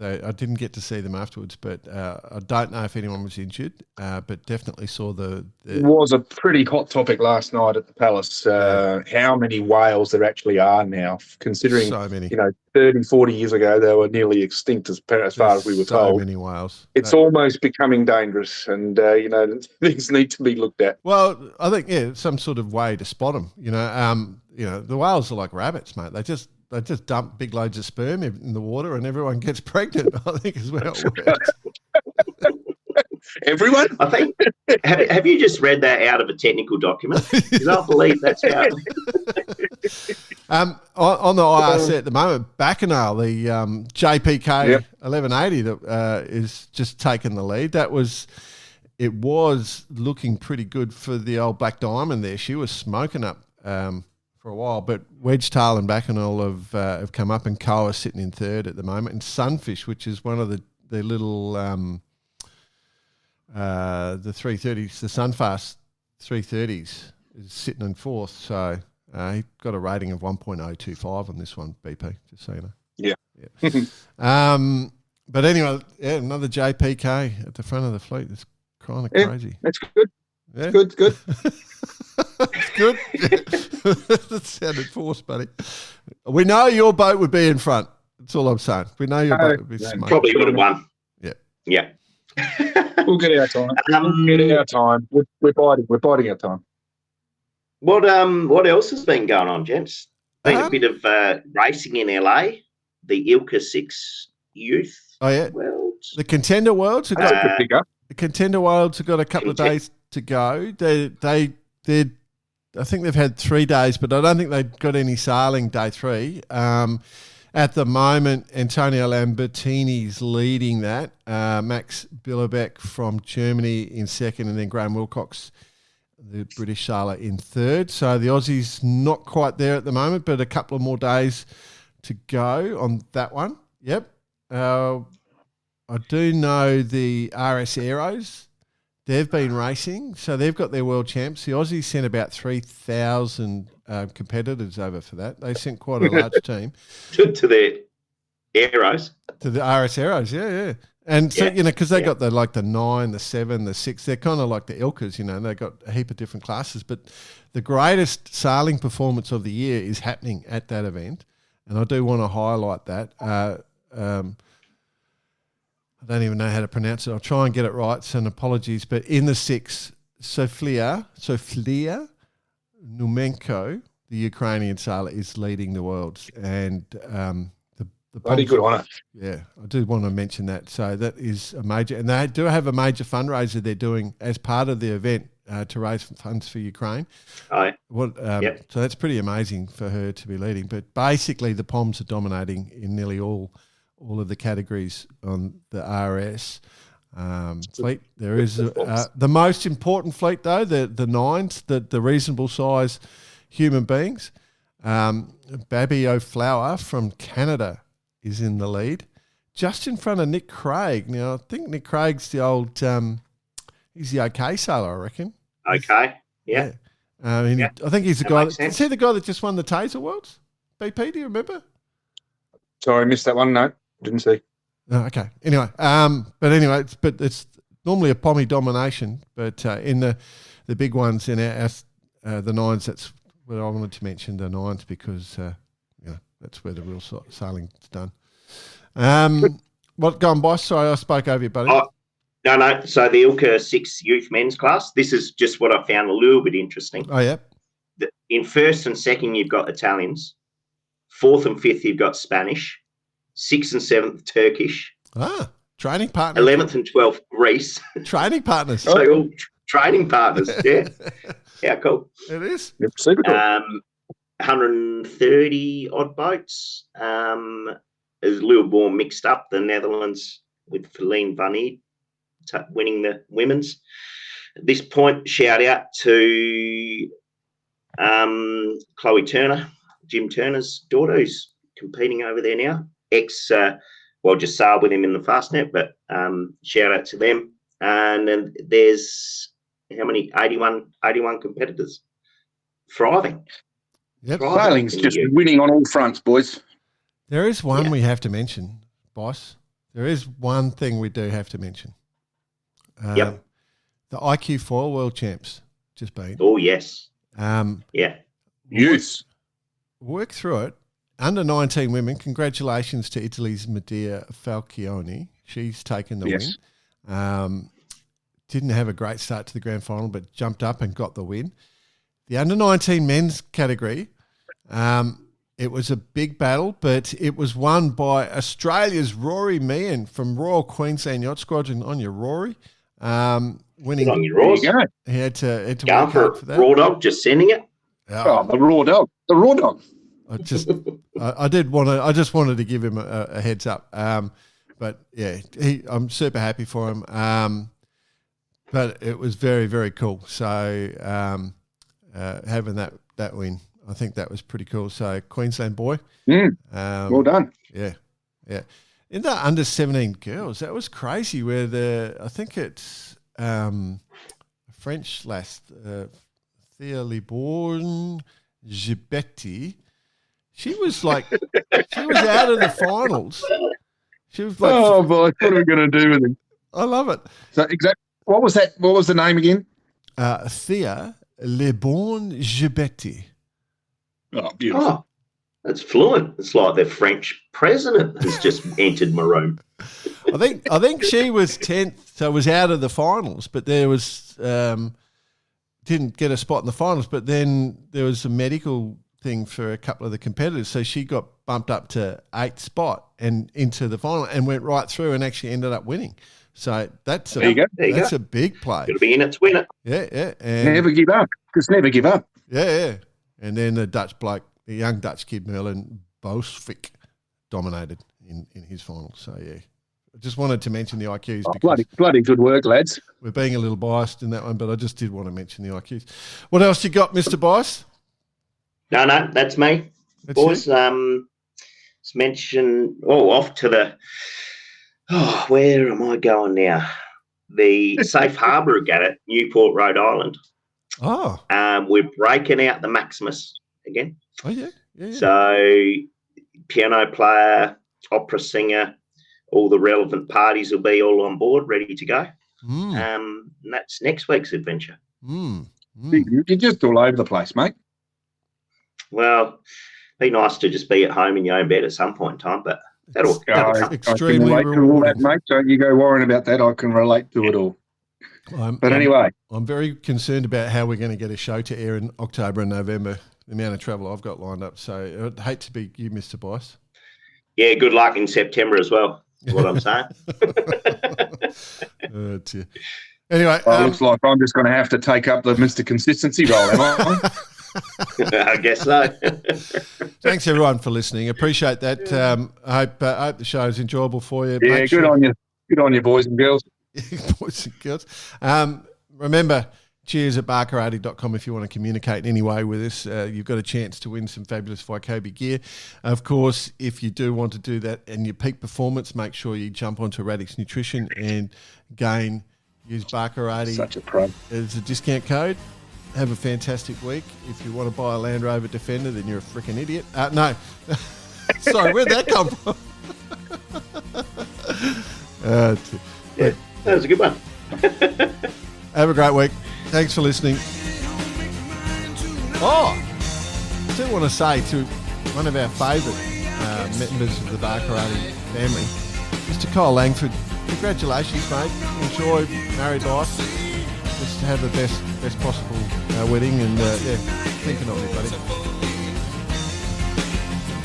A: I didn't get to see them afterwards, but I don't know if anyone was injured, but definitely saw the.
B: It was a pretty hot topic last night at the Palace. How many whales there actually are now, considering
A: so many.
B: 30, 40 years ago they were nearly extinct as far as we were told.
A: So many whales.
B: It's almost becoming dangerous, and things need to be looked at.
A: Well, I think some sort of way to spot them. The whales are like rabbits, mate. They just dump big loads of sperm in the water and everyone gets pregnant, I think is how it works.
B: Everyone?
D: I think. Have you just read that out of a technical document? Because I believe that's how.
A: On the IRC at the moment, Bacchanal, the JPK 1180 that is just taking the lead. It was looking pretty good for the old Black Diamond there. She was smoking up for a while, but Wedgetail and Bacchanal have come up, and Koa sitting in third at the moment, and Sunfish, which is one of the little the 330s, the Sunfast 330s, is sitting in fourth. So he got a rating of 1.025 on this one, BP, just so you know.
B: Yeah.
A: But anyway, another JPK at the front of the fleet. It's kind of crazy.
B: That's good.
A: Yeah.
B: Good.
A: It's good. That sounded forced, buddy. We know your boat would be in front. That's all I'm saying. We know your boat would be smart.
D: Probably would have won. Yeah.
B: We'll get our time. We're biding our time.
D: What else has been going on, gents? Been a bit of racing in LA. The Ilka 6 Youth Worlds.
A: The Contender Worlds have got
B: the
A: Contender Worlds have got a couple of days to go. They I think they've had 3 days, but I don't think they've got any sailing day 3. At the moment, Antonio Lambertini's leading that. Max Billerbeck from Germany in second, and then Graham Wilcox, the British sailor, in third. So the Aussies not quite there at the moment, but a couple of more days to go on that one. Yep. I do know the RS Aeros. They've been racing, so they've got their world champs. The Aussies sent about 3,000 competitors over for that. They sent quite a large team.
D: To Aeros.
A: To the RS Aeros, yeah. And so, because they got the 9, the 7, the 6. They're kind of like the Ilkas, they got a heap of different classes. But the greatest sailing performance of the year is happening at that event. And I do want to highlight that. I don't even know how to pronounce it. I'll try and get it right, so apologies. But in the 6, Sofia Numenko, the Ukrainian sailor, is leading the worlds. And the
B: bloody good honour.
A: Yeah, I do want to mention that. So that is a major, and they do have a major fundraiser they're doing as part of the event to raise funds for Ukraine.
D: Oh,
A: So that's pretty amazing for her to be leading. But basically, the Poms are dominating in nearly all of the categories on the RS fleet. There is the most important fleet though, the 9s, the reasonable size human beings. Babby O'Flower from Canada is in the lead, just in front of Nick Craig. Now, I think Nick Craig's the old, he's the OK sailor, I reckon.
D: Okay, yeah.
A: I think he's the guy. Is he the guy that just won the Taser Worlds? BP, do you remember?
B: Sorry, I missed that one. No, didn't see.
A: Oh, okay. Anyway, but it's normally a Pommy domination. But in the big ones in the 9s, that's what I wanted to mention, the 9s, because that's where the real sailing's done. What going by? Sorry, I spoke over you, buddy.
D: No. So the Ilka 6 youth men's class. This is just what I found a little bit interesting.
A: Oh, yeah.
D: In 1st and 2nd, you've got Italians. 4th and 5th, you've got Spanish. 6th and 7th, Turkish.
A: Training partners.
D: 11th and 12th, Greece.
A: Training partners.
D: So all training partners, yeah. Yeah, cool.
A: It is.
B: Yep, super cool.
D: 130 odd boats. There's a little more mixed up. The Netherlands with Feline Van Eert winning the women's. At this point, shout out to Chloe Turner, Jim Turner's daughter, who's competing over there now. Just sailed with him in the Fastnet, but shout out to them. And then there's how many? 81 competitors. Thriving.
A: Yep.
B: Sailing's just winning on all fronts, boys.
A: There is one we have to mention, boss. There is one thing we do have to mention. The IQ Foil World Champs just been.
D: Oh, yes.
B: Yes.
A: Work through it. Under 19 women, congratulations to Italy's Medea Falcioni. She's taken the win. Didn't have a great start to the grand final, but jumped up and got the win. The under 19 men's category, it was a big battle, but it was won by Australia's Rory Meehan from Royal Queensland Yacht Squadron. On your Rory, winning.
D: On your Roars.
A: He had to
D: go
A: work hard for that.
D: Raw dog, just sending it.
B: Oh, the raw dog. The raw dog.
A: I just wanted to give him a heads up. But yeah, I'm super happy for him. But it was very, very cool. So having that win, I think that was pretty cool. So Queensland boy.
B: Well done.
A: Yeah. In the under 17 girls, that was crazy. Where I think it's French lass, Thea Liborn Gibetti. She was out of the finals. She was like,
B: oh boy, what are we going to do with him?
A: I love it.
B: So what was that? What was the name again?
A: Thea Liborn Gibetti.
B: Oh, beautiful.
D: Oh, that's fluent. It's like the French president has just entered my room.
A: I think she was 10th, so was out of the finals, but there was didn't get a spot in the finals, but then there was a medical thing for a couple of the competitors, so she got bumped up to 8th spot and into the final and went right through and actually ended up winning. So that's a big play.
D: Got to be in it to win it.
A: Yeah. And
B: never give up. Just never give up.
A: Yeah. And then the Dutch bloke, the young Dutch kid Merlin Boesvik, dominated in his final. So yeah, I just wanted to mention the IQs because
B: bloody good work, lads.
A: We're being a little biased in that one, but I just did want to mention the IQs. What else you got, Mr. Bias?
D: No, that's me. Boys, let's mention, off to the, where am I going now? The Safe Harbour again at Newport, Rhode Island.
A: Oh.
D: We're breaking out the Maximus again.
A: Oh, yeah.
D: So, piano player, opera singer, all the relevant parties will be all on board, ready to go. And that's next week's adventure.
B: You're just all over the place, mate.
D: Well, be nice to just be at home in your own bed at some point in time, but that'll come.
A: Extremely
B: I can relate to all that, mate. Don't you go worrying about that. I can relate to it all. Anyway,
A: I'm very concerned about how we're going to get a show to air in October and November. The amount of travel I've got lined up. So I'd hate to be you, Mr. Bice.
D: Yeah, good luck in September as well. Is what I'm saying.
A: Oh, dear. Anyway,
B: looks like I'm just going to have to take up the Mr. Consistency role, am I?
D: I guess so.
A: Thanks everyone for listening. Appreciate that. I hope the show is enjoyable for you.
B: Yeah, good on you. Good on you, boys and girls.
A: Boys and girls. Remember, cheers@barkarati.com if you want to communicate in any way with us. You've got a chance to win some fabulous Vycobi gear. Of course, if you do want to do that and your peak performance, make sure you jump onto Radix Nutrition and use Barkarati
B: Such a pro.
A: as a discount code. Have a fantastic week. If you want to buy a Land Rover Defender, then you're a freaking idiot. No. Sorry, where'd that come from?
D: Yeah, that was a good one.
A: Have a great week. Thanks for listening. I do want to say to one of our favourite members of the Barkarati family, Mr. Kyle Langford, congratulations, mate. Enjoy married life. Just to have the best possible wedding, and thinking of you, buddy.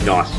D: Nice.